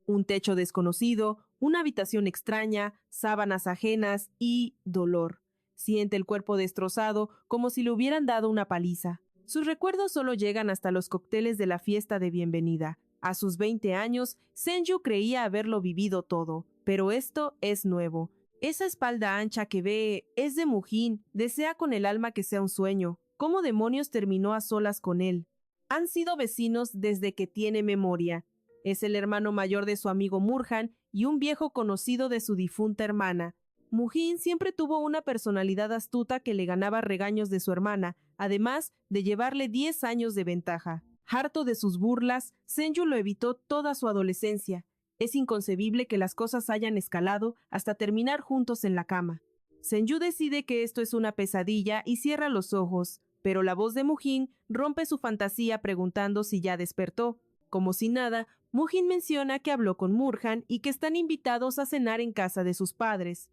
Un techo desconocido, una habitación extraña, sábanas ajenas y dolor. Siente el cuerpo destrozado como si le hubieran dado una paliza. Sus recuerdos solo llegan hasta los cócteles de la fiesta de bienvenida. A sus 20 años, Senju creía haberlo vivido todo, pero esto es nuevo. Esa espalda ancha que ve es de Mujin, desea con el alma que sea un sueño. ¿Cómo demonios terminó a solas con él? Han sido vecinos desde que tiene memoria. Es el hermano mayor de su amigo Murhan y un viejo conocido de su difunta hermana. Mujin siempre tuvo una personalidad astuta que le ganaba regaños de su hermana, además de llevarle 10 años de ventaja. Harto de sus burlas, Senju lo evitó toda su adolescencia. Es inconcebible que las cosas hayan escalado hasta terminar juntos en la cama. Senju decide que esto es una pesadilla y cierra los ojos, pero la voz de Mujin rompe su fantasía preguntando si ya despertó. Como si nada, Mujin menciona que habló con Murhan y que están invitados a cenar en casa de sus padres.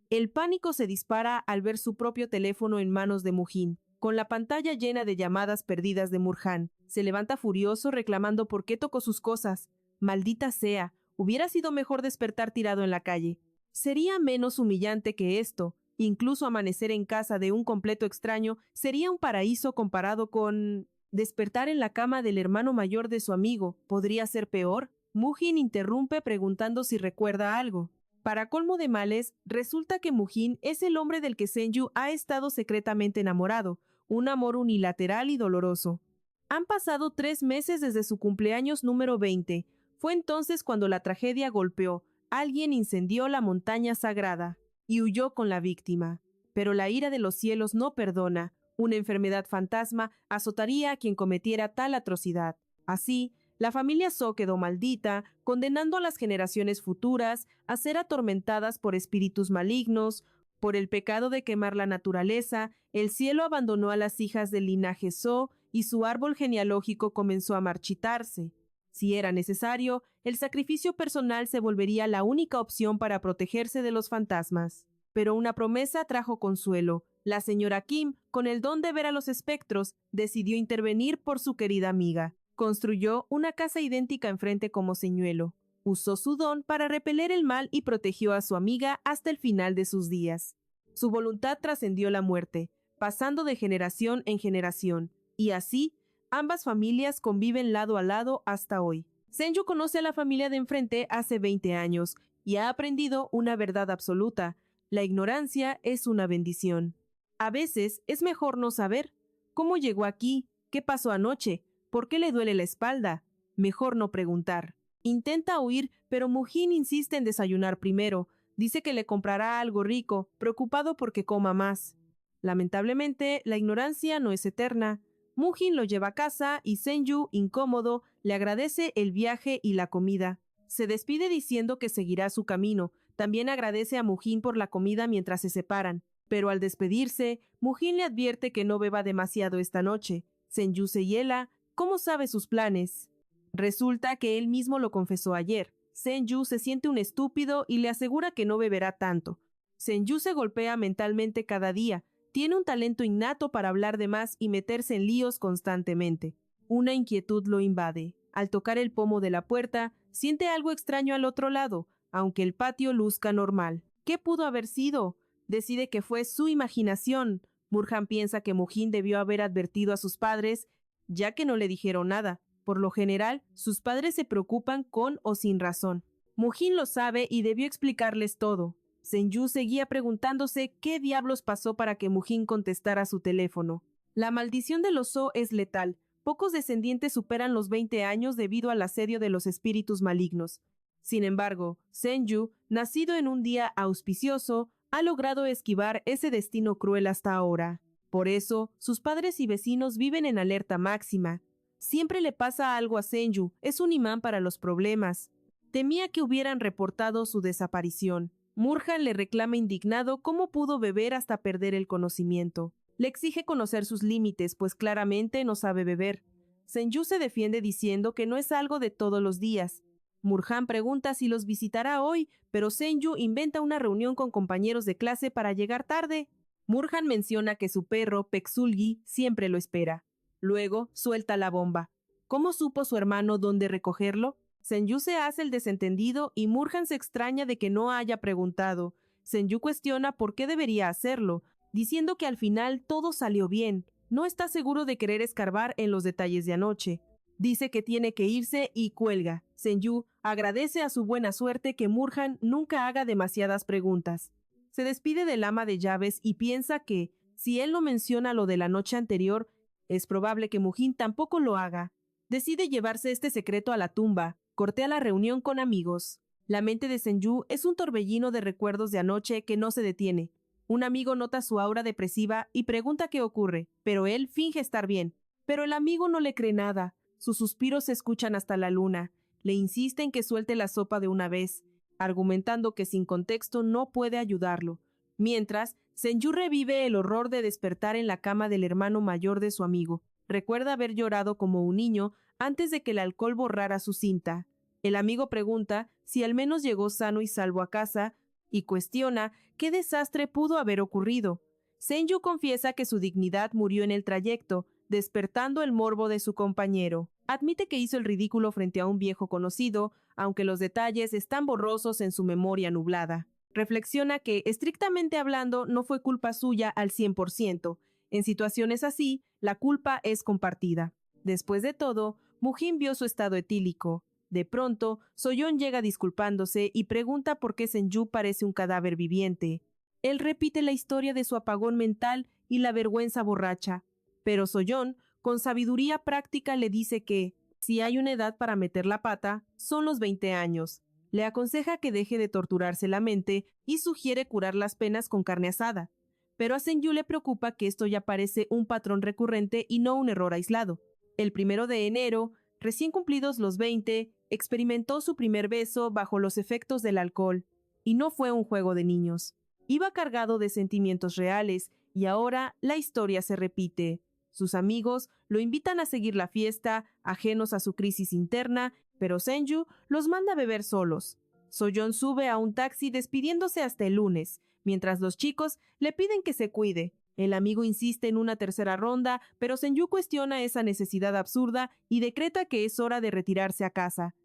El pánico se dispara al ver su propio teléfono en manos de Mujin, con la pantalla llena de llamadas perdidas de Murhan. Se levanta furioso reclamando por qué tocó sus cosas. Maldita sea, hubiera sido mejor despertar tirado en la calle. Sería menos humillante que esto. Incluso amanecer en casa de un completo extraño sería un paraíso comparado con... Despertar en la cama del hermano mayor de su amigo. ¿Podría ser peor? Mujin interrumpe preguntando si recuerda algo. Para colmo de males, resulta que Mujin es el hombre del que Senju ha estado secretamente enamorado, un amor unilateral y doloroso. Han pasado 3 meses desde su cumpleaños número 20. Fue entonces cuando la tragedia golpeó. Alguien incendió la montaña sagrada y huyó con la víctima. Pero la ira de los cielos no perdona. Una enfermedad fantasma azotaría a quien cometiera tal atrocidad. Así, la familia So quedó maldita, condenando a las generaciones futuras a ser atormentadas por espíritus malignos. Por el pecado de quemar la naturaleza, el cielo abandonó a las hijas del linaje So y su árbol genealógico comenzó a marchitarse. Si era necesario, el sacrificio personal se volvería la única opción para protegerse de los fantasmas. Pero una promesa trajo consuelo. La señora Kim, con el don de ver a los espectros, decidió intervenir por su querida amiga. Construyó una casa idéntica enfrente como señuelo. Usó su don para repeler el mal y protegió a su amiga hasta el final de sus días. Su voluntad trascendió la muerte, pasando de generación en generación, y así ambas familias conviven lado a lado hasta hoy. Senju conoce a la familia de enfrente hace 20 años y ha aprendido una verdad absoluta: la ignorancia es una bendición. A veces es mejor no saber. ¿Cómo llegó aquí? ¿Qué pasó anoche? ¿Por qué le duele la espalda? Mejor no preguntar. Intenta huir, pero Mujin insiste en desayunar primero. Dice que le comprará algo rico, preocupado porque coma más. Lamentablemente, la ignorancia no es eterna. Mujin lo lleva a casa y Senju, incómodo, le agradece el viaje y la comida. Se despide diciendo que seguirá su camino. También agradece a Mujin por la comida mientras se separan. Pero al despedirse, Mujin le advierte que no beba demasiado esta noche. Senju se hiela. ¿Cómo sabe sus planes? Resulta que él mismo lo confesó ayer. Senju se siente un estúpido y le asegura que no beberá tanto. Senju se golpea mentalmente cada día. Tiene un talento innato para hablar de más y meterse en líos constantemente. Una inquietud lo invade. Al tocar el pomo de la puerta, siente algo extraño al otro lado, aunque el patio luzca normal. ¿Qué pudo haber sido? Decide que fue su imaginación. Murhan piensa que Mujin debió haber advertido a sus padres, ya que no le dijeron nada. Por lo general, sus padres se preocupan con o sin razón. Mujin lo sabe y debió explicarles todo. Senju seguía preguntándose qué diablos pasó para que Mujin contestara su teléfono. La maldición del oso es letal. Pocos descendientes superan los 20 años debido al asedio de los espíritus malignos. Sin embargo, Senju, nacido en un día auspicioso, ha logrado esquivar ese destino cruel hasta ahora. Por eso, sus padres y vecinos viven en alerta máxima. Siempre le pasa algo a Senju, es un imán para los problemas. Temía que hubieran reportado su desaparición. Murhan le reclama indignado cómo pudo beber hasta perder el conocimiento. Le exige conocer sus límites, pues claramente no sabe beber. Senju se defiende diciendo que no es algo de todos los días. Murhan pregunta si los visitará hoy, pero Senju inventa una reunión con compañeros de clase para llegar tarde. Murhan menciona que su perro, Peksulgi, siempre lo espera. Luego suelta la bomba. ¿Cómo supo su hermano dónde recogerlo? Senju se hace el desentendido y Murhan se extraña de que no haya preguntado. Senju cuestiona por qué debería hacerlo, diciendo que al final todo salió bien. No está seguro de querer escarbar en los detalles de anoche. Dice que tiene que irse y cuelga. Senju agradece a su buena suerte que Murhan nunca haga demasiadas preguntas. Se despide del ama de llaves y piensa que, si él no menciona lo de la noche anterior, es probable que Mujin tampoco lo haga. Decide llevarse este secreto a la tumba. Cortea la reunión con amigos. La mente de Senju es un torbellino de recuerdos de anoche que no se detiene. Un amigo nota su aura depresiva y pregunta qué ocurre, pero él finge estar bien. Pero el amigo no le cree nada. Sus suspiros se escuchan hasta la luna. Le insiste en que suelte la sopa de una vez, argumentando que sin contexto no puede ayudarlo. Mientras, Senju revive el horror de despertar en la cama del hermano mayor de su amigo. Recuerda haber llorado como un niño antes de que el alcohol borrara su cinta. El amigo pregunta si al menos llegó sano y salvo a casa y cuestiona qué desastre pudo haber ocurrido. Senju confiesa que su dignidad murió en el trayecto, despertando el morbo de su compañero. Admite que hizo el ridículo frente a un viejo conocido, aunque los detalles están borrosos en su memoria nublada. Reflexiona que, estrictamente hablando, no fue culpa suya al 100%. En situaciones así, la culpa es compartida. Después de todo, Mujin vio su estado etílico. De pronto, Soyeon llega disculpándose y pregunta por qué Senju parece un cadáver viviente. Él repite la historia de su apagón mental y la vergüenza borracha. Pero Soyeon, con sabiduría práctica, le dice que, si hay una edad para meter la pata, son los 20 años. Le aconseja que deje de torturarse la mente y sugiere curar las penas con carne asada. Pero a Senju le preocupa que esto ya parece un patrón recurrente y no un error aislado. El 1 de enero, recién cumplidos los 20, experimentó su primer beso bajo los efectos del alcohol. Y no fue un juego de niños. Iba cargado de sentimientos reales y ahora la historia se repite. Sus amigos lo invitan a seguir la fiesta, ajenos a su crisis interna, pero Senju los manda a beber solos. Soyeon sube a un taxi despidiéndose hasta el lunes, mientras los chicos le piden que se cuide. El amigo insiste en una tercera ronda, pero Senju cuestiona esa necesidad absurda y decreta que es hora de retirarse a casa.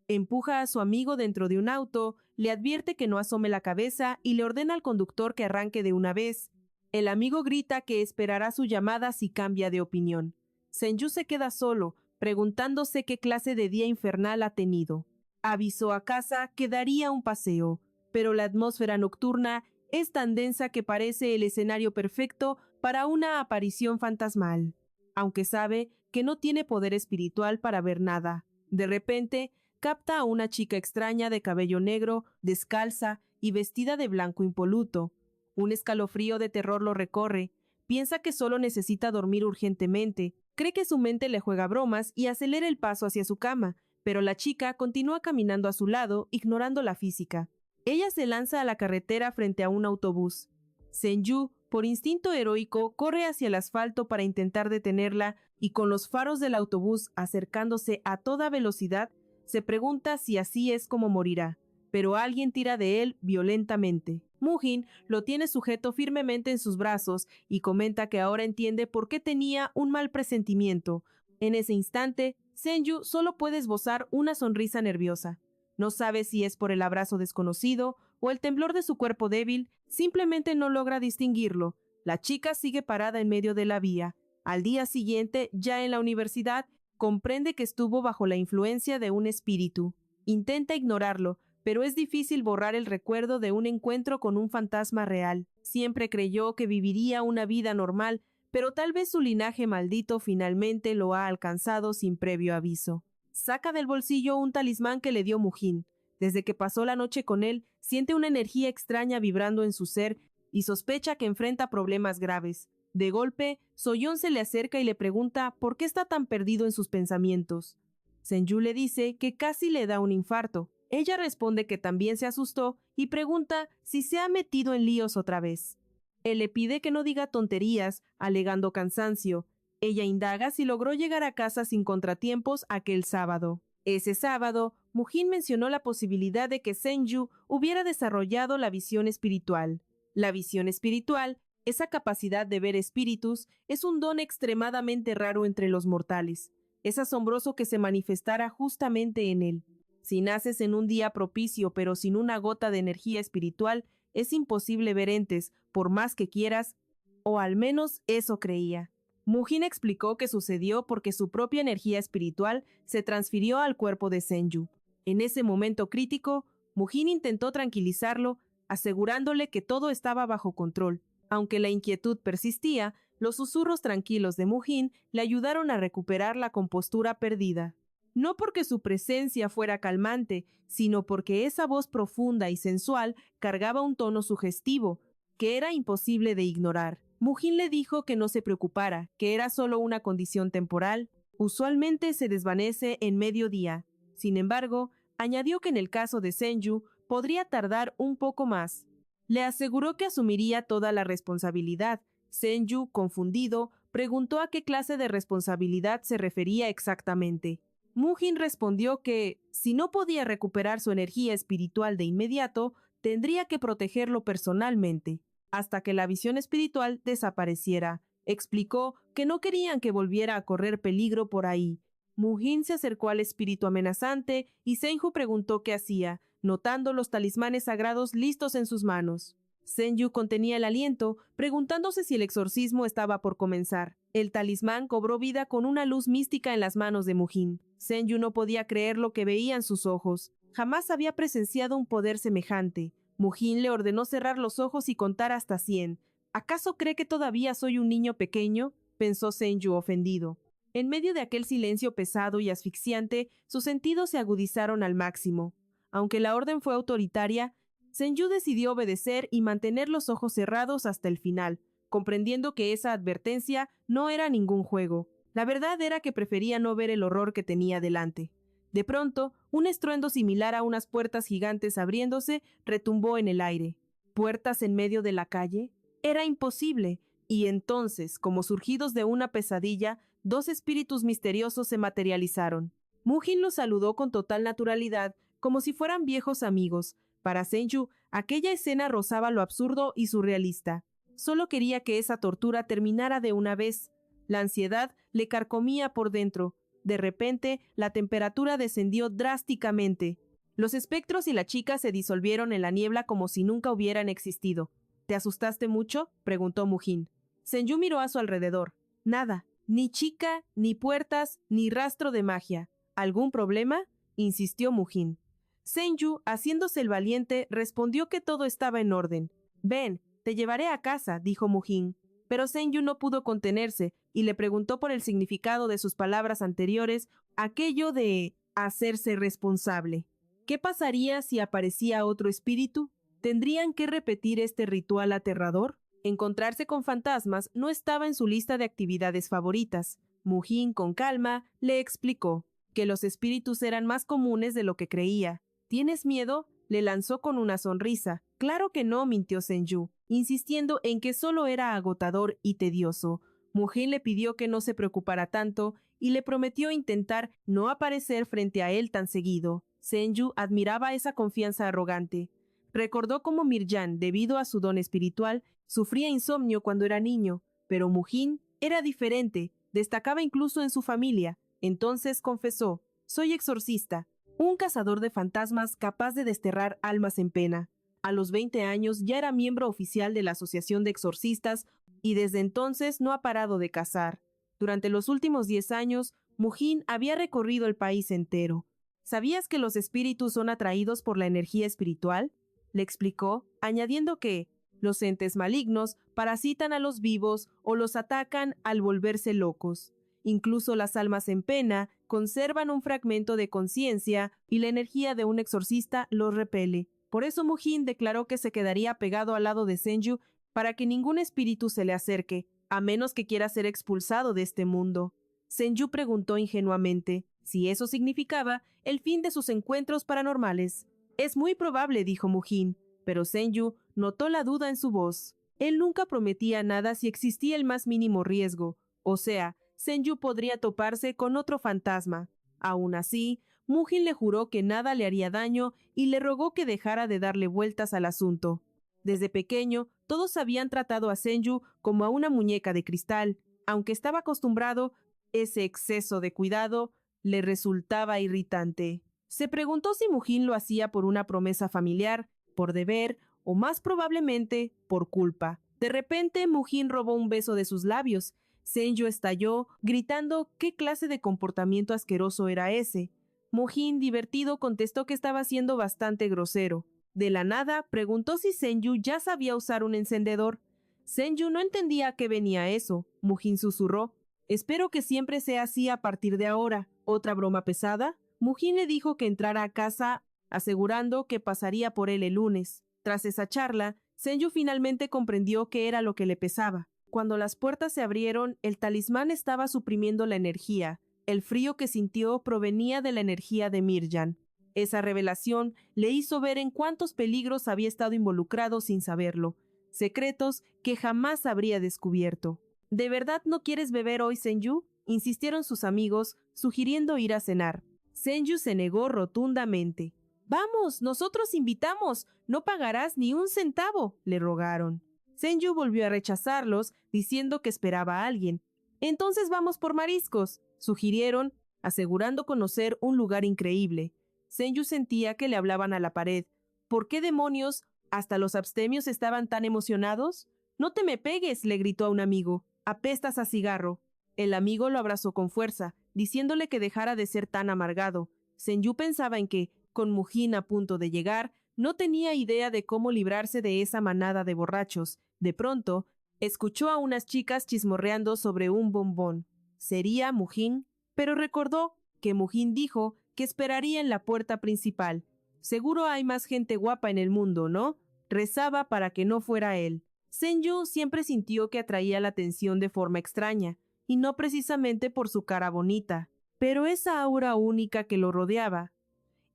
Empuja a su amigo dentro de un auto, le advierte que no asome la cabeza y le ordena al conductor que arranque de una vez. El amigo grita que esperará su llamada si cambia de opinión. Senju se queda solo, preguntándose qué clase de día infernal ha tenido. Avisó a casa que daría un paseo, pero la atmósfera nocturna es tan densa que parece el escenario perfecto para una aparición fantasmal, aunque sabe que no tiene poder espiritual para ver nada. De repente, capta a una chica extraña de cabello negro, descalza y vestida de blanco impoluto. Un escalofrío de terror lo recorre. Piensa que solo necesita dormir urgentemente. Cree que su mente le juega bromas y acelera el paso hacia su cama, pero la chica continúa caminando a su lado, ignorando la física. Ella se lanza a la carretera frente a un autobús. Senju, por instinto heroico, corre hacia el asfalto para intentar detenerla y con los faros del autobús acercándose a toda velocidad, se pregunta si así es como morirá, pero alguien tira de él violentamente. Mujin lo tiene sujeto firmemente en sus brazos y comenta que ahora entiende por qué tenía un mal presentimiento. En ese instante, Senju solo puede esbozar una sonrisa nerviosa. No sabe si es por el abrazo desconocido o el temblor de su cuerpo débil, simplemente no logra distinguirlo. La chica sigue parada en medio de la vía. Al día siguiente, ya en la universidad, comprende que estuvo bajo la influencia de un espíritu. Intenta ignorarlo, pero es difícil borrar el recuerdo de un encuentro con un fantasma real. Siempre creyó que viviría una vida normal, pero tal vez su linaje maldito finalmente lo ha alcanzado sin previo aviso. Saca del bolsillo un talismán que le dio Mujin. Desde que pasó la noche con él, siente una energía extraña vibrando en su ser y sospecha que enfrenta problemas graves. De golpe, Soyeon se le acerca y le pregunta por qué está tan perdido en sus pensamientos. Senju le dice que casi le da un infarto. Ella responde que también se asustó y pregunta si se ha metido en líos otra vez. Él le pide que no diga tonterías, alegando cansancio. Ella indaga si logró llegar a casa sin contratiempos aquel sábado. Ese sábado, Mujin mencionó la posibilidad de que Senju hubiera desarrollado la visión espiritual. La visión espiritual, esa capacidad de ver espíritus, es un don extremadamente raro entre los mortales. Es asombroso que se manifestara justamente en él. Si naces en un día propicio pero sin una gota de energía espiritual, es imposible ver entes, por más que quieras, o al menos eso creía. Mujin explicó que sucedió porque su propia energía espiritual se transfirió al cuerpo de Senju. En ese momento crítico, Mujin intentó tranquilizarlo, asegurándole que todo estaba bajo control. Aunque la inquietud persistía, los susurros tranquilos de Mujin le ayudaron a recuperar la compostura perdida. No porque su presencia fuera calmante, sino porque esa voz profunda y sensual cargaba un tono sugestivo, que era imposible de ignorar. Mujin le dijo que no se preocupara, que era solo una condición temporal. Usualmente se desvanece en mediodía. Sin embargo, añadió que en el caso de Senju podría tardar un poco más. Le aseguró que asumiría toda la responsabilidad. Senju, confundido, preguntó a qué clase de responsabilidad se refería exactamente. Mujin respondió que, si no podía recuperar su energía espiritual de inmediato, tendría que protegerlo personalmente, hasta que la visión espiritual desapareciera. Explicó que no querían que volviera a correr peligro por ahí. Mujin se acercó al espíritu amenazante y Senju preguntó qué hacía, notando los talismanes sagrados listos en sus manos. Senju contenía el aliento, preguntándose si el exorcismo estaba por comenzar. El talismán cobró vida con una luz mística en las manos de Mujin. Senju no podía creer lo que veían sus ojos. Jamás había presenciado un poder semejante. Mujin le ordenó cerrar los ojos y contar hasta 100. ¿Acaso cree que todavía soy un niño pequeño?, pensó Senju ofendido. En medio de aquel silencio pesado y asfixiante, sus sentidos se agudizaron al máximo. Aunque la orden fue autoritaria, Senju decidió obedecer y mantener los ojos cerrados hasta el final, comprendiendo que esa advertencia no era ningún juego. La verdad era que prefería no ver el horror que tenía delante. De pronto, un estruendo similar a unas puertas gigantes abriéndose retumbó en el aire. ¿Puertas en medio de la calle? Era imposible, y entonces, como surgidos de una pesadilla, 2 espíritus misteriosos se materializaron. Mujin los saludó con total naturalidad, como si fueran viejos amigos. Para Senju, aquella escena rozaba lo absurdo y surrealista. Solo quería que esa tortura terminara de una vez. La ansiedad le carcomía por dentro. De repente, la temperatura descendió drásticamente. Los espectros y la chica se disolvieron en la niebla como si nunca hubieran existido. ¿Te asustaste mucho?, preguntó Mujin. Senju miró a su alrededor. Nada. Ni chica, ni puertas, ni rastro de magia. ¿Algún problema?, insistió Mujin. Senju, haciéndose el valiente, respondió que todo estaba en orden. «Ven, te llevaré a casa», dijo Mujin. Pero Senju no pudo contenerse y le preguntó por el significado de sus palabras anteriores, aquello de hacerse responsable. ¿Qué pasaría si aparecía otro espíritu? ¿Tendrían que repetir este ritual aterrador? Encontrarse con fantasmas no estaba en su lista de actividades favoritas. Mujin, con calma, le explicó que los espíritus eran más comunes de lo que creía. ¿Tienes miedo?, le lanzó con una sonrisa. Claro que no, mintió Senju, insistiendo en que solo era agotador y tedioso. Mujin le pidió que no se preocupara tanto y le prometió intentar no aparecer frente a él tan seguido. Senju admiraba esa confianza arrogante. Recordó cómo Mirjan, debido a su don espiritual, sufría insomnio cuando era niño, pero Mujin era diferente, destacaba incluso en su familia. Entonces confesó: «Soy exorcista, un cazador de fantasmas capaz de desterrar almas en pena». A los 20 años ya era miembro oficial de la Asociación de Exorcistas y desde entonces no ha parado de cazar. Durante los últimos 10 años, Mujin había recorrido el país entero. ¿Sabías que los espíritus son atraídos por la energía espiritual?, le explicó, añadiendo que los entes malignos parasitan a los vivos o los atacan al volverse locos. Incluso las almas en pena conservan un fragmento de conciencia y la energía de un exorcista los repele. Por eso Mujin declaró que se quedaría pegado al lado de Senju para que ningún espíritu se le acerque, a menos que quiera ser expulsado de este mundo. Senju preguntó ingenuamente si eso significaba el fin de sus encuentros paranormales. «Es muy probable», dijo Mujin, pero Senju notó la duda en su voz. Él nunca prometía nada si existía el más mínimo riesgo, o sea, Senju podría toparse con otro fantasma. Aún así, Mujin le juró que nada le haría daño y le rogó que dejara de darle vueltas al asunto. Desde pequeño, todos habían tratado a Senju como a una muñeca de cristal. Aunque estaba acostumbrado, ese exceso de cuidado le resultaba irritante. Se preguntó si Mujin lo hacía por una promesa familiar, por deber o más probablemente por culpa. De repente, Mujin robó un beso de sus labios. Senju estalló, gritando qué clase de comportamiento asqueroso era ese. Mujin, divertido, contestó que estaba siendo bastante grosero. De la nada, preguntó si Senju ya sabía usar un encendedor. Senju no entendía a qué venía eso. Mujin susurró: «Espero que siempre sea así a partir de ahora». ¿Otra broma pesada? Mujin le dijo que entrara a casa, asegurando que pasaría por él el lunes. Tras esa charla, Senju finalmente comprendió qué era lo que le pesaba. Cuando las puertas se abrieron, el talismán estaba suprimiendo la energía. El frío que sintió provenía de la energía de Mirjan. Esa revelación le hizo ver en cuántos peligros había estado involucrado sin saberlo, secretos que jamás habría descubierto. ¿De verdad no quieres beber hoy, Senju?, insistieron sus amigos, sugiriendo ir a cenar. Senju se negó rotundamente. «Vamos, nosotros invitamos, no pagarás ni un centavo», le rogaron. Senju volvió a rechazarlos, diciendo que esperaba a alguien. «Entonces vamos por mariscos», sugirieron, asegurando conocer un lugar increíble. Senju sentía que le hablaban a la pared. ¿Por qué demonios hasta los abstemios estaban tan emocionados? «No te me pegues», le gritó a un amigo. «Apestas a cigarro». El amigo lo abrazó con fuerza, diciéndole que dejara de ser tan amargado. Senju pensaba en que, con Mujin a punto de llegar, no tenía idea de cómo librarse de esa manada de borrachos. De pronto, escuchó a unas chicas chismorreando sobre un bombón. ¿Sería Mujin? Pero recordó que Mujin dijo que esperaría en la puerta principal. Seguro hay más gente guapa en el mundo, ¿no? Rezaba para que no fuera él. Senju siempre sintió que atraía la atención de forma extraña, y no precisamente por su cara bonita, pero esa aura única que lo rodeaba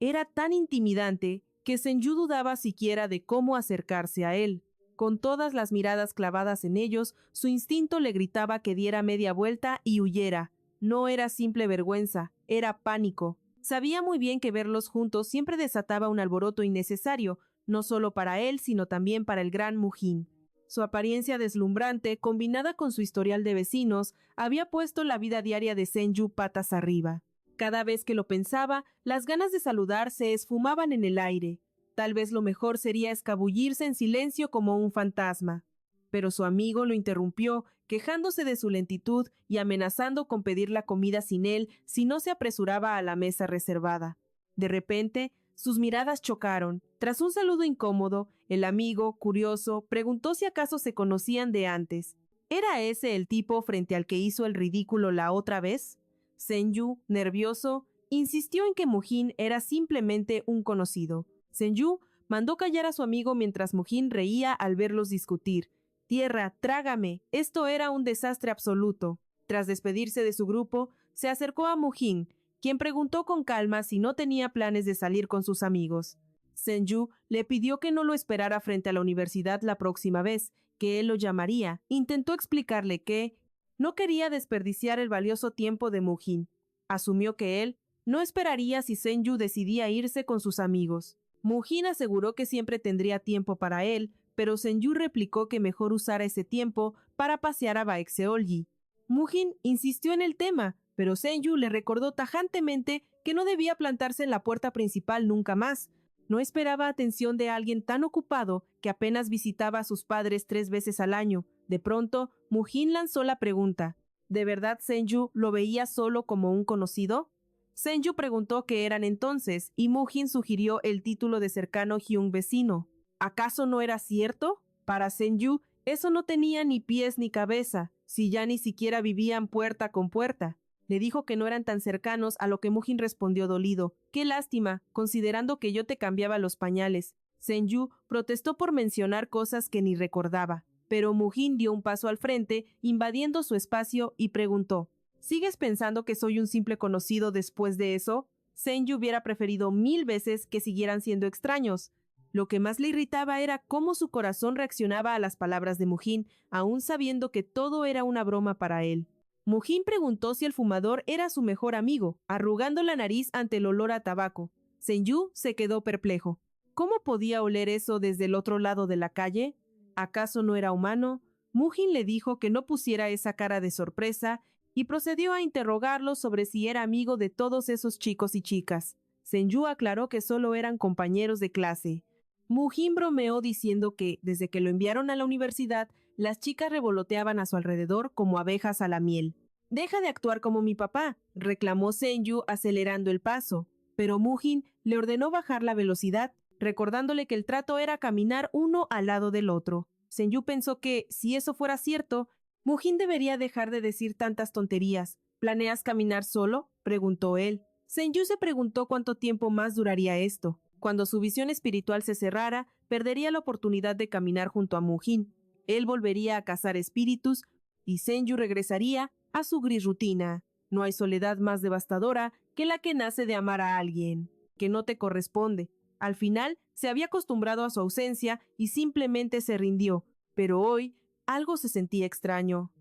era tan intimidante que Senju dudaba siquiera de cómo acercarse a él. Con todas las miradas clavadas en ellos, su instinto le gritaba que diera media vuelta y huyera. No era simple vergüenza, era pánico. Sabía muy bien que verlos juntos siempre desataba un alboroto innecesario, no solo para él, sino también para el gran Mujin. Su apariencia deslumbrante, combinada con su historial de vecinos, había puesto la vida diaria de Senju patas arriba. Cada vez que lo pensaba, las ganas de saludar se esfumaban en el aire. Tal vez lo mejor sería escabullirse en silencio como un fantasma. Pero su amigo lo interrumpió, quejándose de su lentitud y amenazando con pedir la comida sin él si no se apresuraba a la mesa reservada. De repente, sus miradas chocaron. Tras un saludo incómodo, el amigo, curioso, preguntó si acaso se conocían de antes. ¿Era ese el tipo frente al que hizo el ridículo la otra vez? Senju, nervioso, insistió en que Mujin era simplemente un conocido. Senju mandó callar a su amigo mientras Mujin reía al verlos discutir. «Tierra, trágame», esto era un desastre absoluto. Tras despedirse de su grupo, se acercó a Mujin, quien preguntó con calma si no tenía planes de salir con sus amigos. Senju le pidió que no lo esperara frente a la universidad la próxima vez, que él lo llamaría. Intentó explicarle que no quería desperdiciar el valioso tiempo de Mujin. Asumió que él no esperaría si Senju decidía irse con sus amigos. Mujin aseguró que siempre tendría tiempo para él, pero Senju replicó que mejor usara ese tiempo para pasear a Baekseolgi. Mujin insistió en el tema, pero Senju le recordó tajantemente que no debía plantarse en la puerta principal nunca más. No esperaba atención de alguien tan ocupado que apenas visitaba a sus padres 3 veces al año. De pronto, Mujin lanzó la pregunta. ¿De verdad Senju lo veía solo como un conocido? Senju preguntó qué eran entonces, y Mujin sugirió el título de cercano Hyung vecino. ¿Acaso no era cierto? Para Senju, eso no tenía ni pies ni cabeza, si ya ni siquiera vivían puerta con puerta. Le dijo que no eran tan cercanos, a lo que Mujin respondió dolido. «Qué lástima, considerando que yo te cambiaba los pañales». Senju protestó por mencionar cosas que ni recordaba, pero Mujin dio un paso al frente, invadiendo su espacio, y preguntó: «¿Sigues pensando que soy un simple conocido después de eso?» Senju hubiera preferido 1000 veces que siguieran siendo extraños. Lo que más le irritaba era cómo su corazón reaccionaba a las palabras de Mujin, aún sabiendo que todo era una broma para él. Mujin preguntó si el fumador era su mejor amigo, arrugando la nariz ante el olor a tabaco. Senju se quedó perplejo. ¿Cómo podía oler eso desde el otro lado de la calle? ¿Acaso no era humano? Mujin le dijo que no pusiera esa cara de sorpresa y procedió a interrogarlo sobre si era amigo de todos esos chicos y chicas. Senju aclaró que solo eran compañeros de clase. Mujin bromeó diciendo que, desde que lo enviaron a la universidad, las chicas revoloteaban a su alrededor como abejas a la miel. «Deja de actuar como mi papá», reclamó Senju acelerando el paso, pero Mujin le ordenó bajar la velocidad, recordándole que el trato era caminar uno al lado del otro. Senju pensó que, si eso fuera cierto, Mujin debería dejar de decir tantas tonterías. «¿Planeas caminar solo?», preguntó él. Senju se preguntó cuánto tiempo más duraría esto. Cuando su visión espiritual se cerrara, perdería la oportunidad de caminar junto a Mujin. Él volvería a cazar espíritus y Senju regresaría a su gris rutina. No hay soledad más devastadora que la que nace de amar a alguien, que no te corresponde. Al final, se había acostumbrado a su ausencia y simplemente se rindió, pero hoy algo se sentía extraño.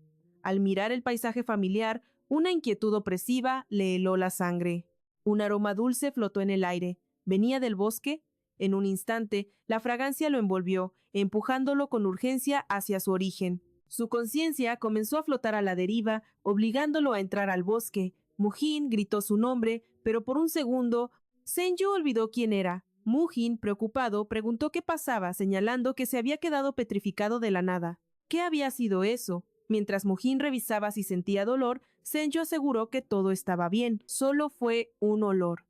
Al mirar el paisaje familiar, una inquietud opresiva le heló la sangre. Un aroma dulce flotó en el aire. ¿Venía del bosque? En un instante, la fragancia lo envolvió, empujándolo con urgencia hacia su origen. Su conciencia comenzó a flotar a la deriva, obligándolo a entrar al bosque. Mujin gritó su nombre, pero por un segundo, Senju olvidó quién era. Mujin, preocupado, preguntó qué pasaba, señalando que se había quedado petrificado de la nada. ¿Qué había sido eso? Mientras Mujin revisaba si sentía dolor, Senju aseguró que todo estaba bien, solo fue un olor.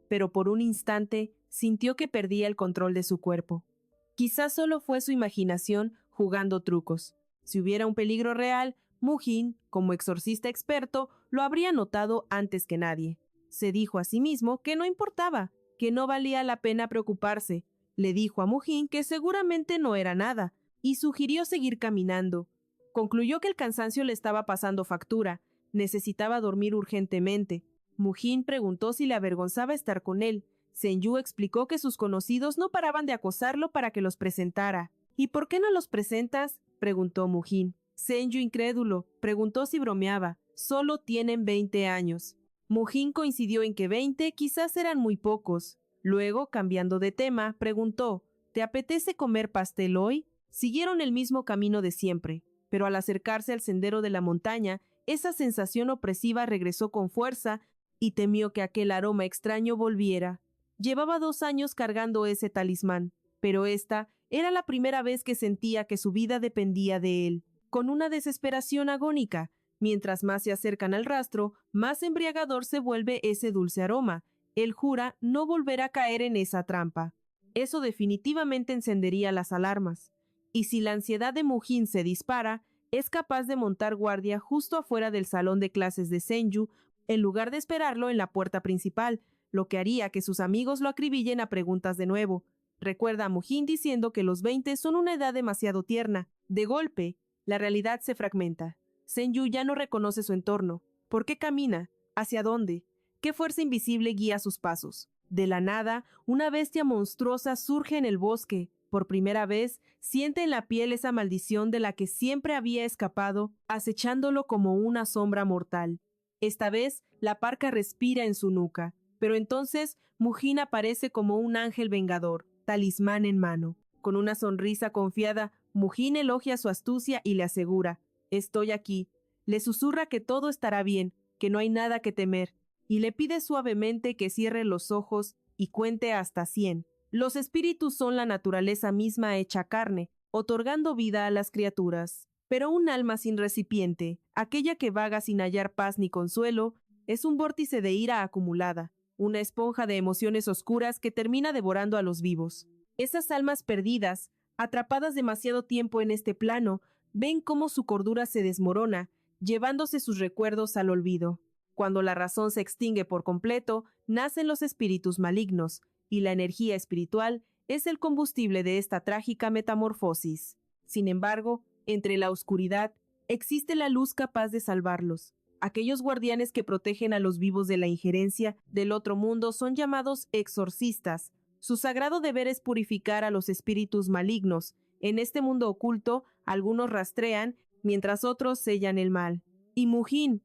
Pero por un instante sintió que perdía el control de su cuerpo. Quizás solo fue su imaginación jugando trucos. Si hubiera un peligro real, Mujin, como exorcista experto, lo habría notado antes que nadie. Se dijo a sí mismo que no importaba, que no valía la pena preocuparse. Le dijo a Mujin que seguramente no era nada, y sugirió seguir caminando. Concluyó que el cansancio le estaba pasando factura. Necesitaba dormir urgentemente. Mujin preguntó si le avergonzaba estar con él. Senju explicó que sus conocidos no paraban de acosarlo para que los presentara. «¿Y por qué no los presentas?», preguntó Mujin. Senju, incrédulo, preguntó si bromeaba. «Solo tienen 20 años». Mujin coincidió en que 20 quizás eran muy pocos. Luego, cambiando de tema, preguntó: «¿Te apetece comer pastel hoy?». Siguieron el mismo camino de siempre, pero al acercarse al sendero de la montaña, esa sensación opresiva regresó con fuerza y temió que aquel aroma extraño volviera. Llevaba 2 años cargando ese talismán, pero esta era la primera vez que sentía que su vida dependía de él. Con una desesperación agónica, mientras más se acercan al rastro, más embriagador se vuelve ese dulce aroma. Él jura no volver a caer en esa trampa. Eso definitivamente encendería las alarmas. Y si la ansiedad de Mujin se dispara, es capaz de montar guardia justo afuera del salón de clases de Senju, en lugar de esperarlo en la puerta principal, lo que haría que sus amigos lo acribillen a preguntas de nuevo. Recuerda a Mujin diciendo que los 20 son una edad demasiado tierna. De golpe, la realidad se fragmenta. Senju ya no reconoce su entorno. ¿Por qué camina? ¿Hacia dónde? ¿Qué fuerza invisible guía sus pasos? De la nada, una bestia monstruosa surge en el bosque. Por primera vez, siente en la piel esa maldición de la que siempre había escapado, acechándolo como una sombra mortal. Esta vez, la parca respira en su nuca, pero entonces Mujin aparece como un ángel vengador, talismán en mano. Con una sonrisa confiada, Mujin elogia su astucia y le asegura: «Estoy aquí». Le susurra que todo estará bien, que no hay nada que temer, y le pide suavemente que cierre los ojos y cuente hasta 100. Los espíritus son la naturaleza misma hecha carne, otorgando vida a las criaturas. Pero un alma sin recipiente, aquella que vaga sin hallar paz ni consuelo, es un vórtice de ira acumulada, una esponja de emociones oscuras que termina devorando a los vivos. Esas almas perdidas, atrapadas demasiado tiempo en este plano, ven cómo su cordura se desmorona, llevándose sus recuerdos al olvido. Cuando la razón se extingue por completo, nacen los espíritus malignos, y la energía espiritual es el combustible de esta trágica metamorfosis. Sin embargo, entre la oscuridad, existe la luz capaz de salvarlos. Aquellos guardianes que protegen a los vivos de la injerencia del otro mundo son llamados exorcistas. Su sagrado deber es purificar a los espíritus malignos. En este mundo oculto, algunos rastrean, mientras otros sellan el mal. Y Mujin,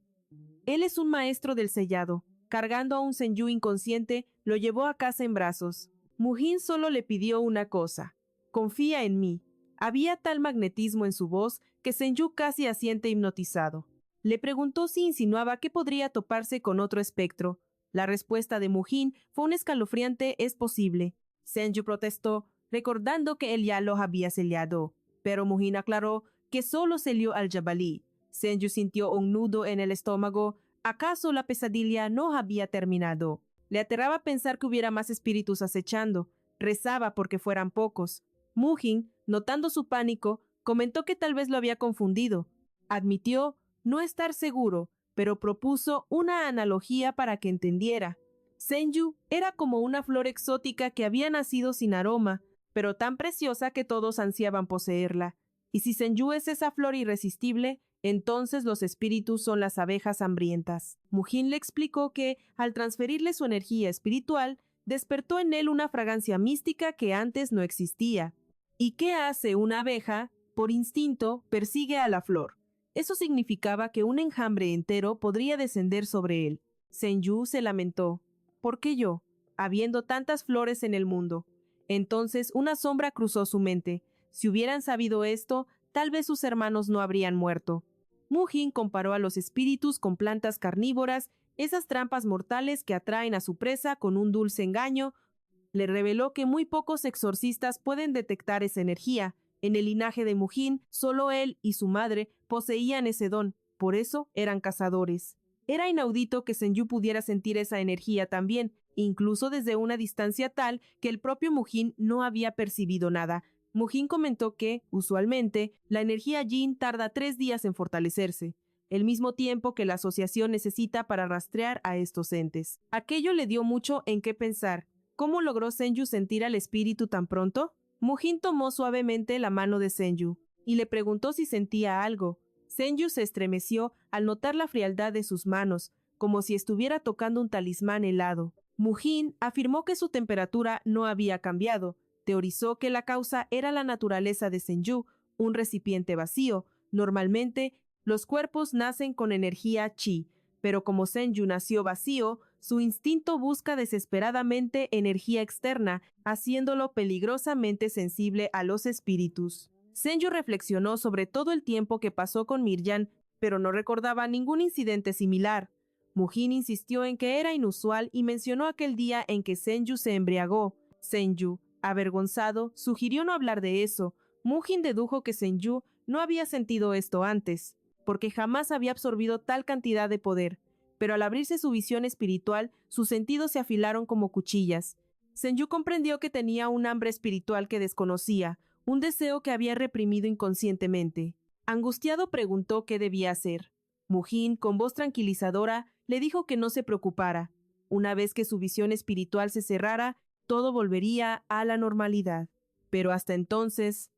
él es un maestro del sellado. Cargando a un Senju inconsciente, lo llevó a casa en brazos. Mujin solo le pidió una cosa: «Confía en mí». Había tal magnetismo en su voz que Senju casi asiente hipnotizado. Le preguntó si insinuaba que podría toparse con otro espectro, La respuesta de Mujin fue un escalofriante «es posible». Senju protestó, recordando que él ya los había sellado, pero Mujin aclaró que solo selló al jabalí. Senju sintió un nudo en el estómago. ¿Acaso la pesadilla no había terminado? Le aterraba pensar que hubiera más espíritus acechando. Rezaba porque fueran pocos. Mujin, notando su pánico, comentó que tal vez lo había confundido. Admitió no estar seguro, pero propuso una analogía para que entendiera. Senju era como una flor exótica que había nacido sin aroma, pero tan preciosa que todos ansiaban poseerla. Y si Senju es esa flor irresistible, entonces los espíritus son las abejas hambrientas. Mujin le explicó que, al transferirle su energía espiritual, despertó en él una fragancia mística que antes no existía. ¿Y qué hace una abeja? Por instinto, persigue a la flor. Eso significaba que un enjambre entero podría descender sobre él. Senju se lamentó. ¿Por qué yo? Habiendo tantas flores en el mundo. Entonces una sombra cruzó su mente. Si hubieran sabido esto, tal vez sus hermanos no habrían muerto. Mujin comparó a los espíritus con plantas carnívoras, esas trampas mortales que atraen a su presa con un dulce engaño. Le reveló que muy pocos exorcistas pueden detectar esa energía. En el linaje de Mujin, solo él y su madre poseían ese don, por eso eran cazadores. Era inaudito que Senju pudiera sentir esa energía también, incluso desde una distancia tal que el propio Mujin no había percibido nada. Mujin comentó que, usualmente, la energía Jin tarda 3 días en fortalecerse, el mismo tiempo que la asociación necesita para rastrear a estos entes. Aquello le dio mucho en qué pensar. ¿Cómo logró Senju sentir al espíritu tan pronto? Mujin tomó suavemente la mano de Senju y le preguntó si sentía algo. Senju se estremeció al notar la frialdad de sus manos, como si estuviera tocando un talismán helado. Mujin afirmó que su temperatura no había cambiado. Teorizó que la causa era la naturaleza de Senju, un recipiente vacío. Normalmente, los cuerpos nacen con energía chi, pero como Senju nació vacío, su instinto busca desesperadamente energía externa, haciéndolo peligrosamente sensible a los espíritus. Senju reflexionó sobre todo el tiempo que pasó con Mirjan, pero no recordaba ningún incidente similar. Mujin insistió en que era inusual y mencionó aquel día en que Senju se embriagó. Senju, avergonzado, sugirió no hablar de eso. Mujin dedujo que Senju no había sentido esto antes, porque jamás había absorbido tal cantidad de poder. Pero al abrirse su visión espiritual, sus sentidos se afilaron como cuchillas. Senju comprendió que tenía un hambre espiritual que desconocía, un deseo que había reprimido inconscientemente. Angustiado preguntó qué debía hacer. Mujin, con voz tranquilizadora, le dijo que no se preocupara. Una vez que su visión espiritual se cerrara, todo volvería a la normalidad. Pero hasta entonces,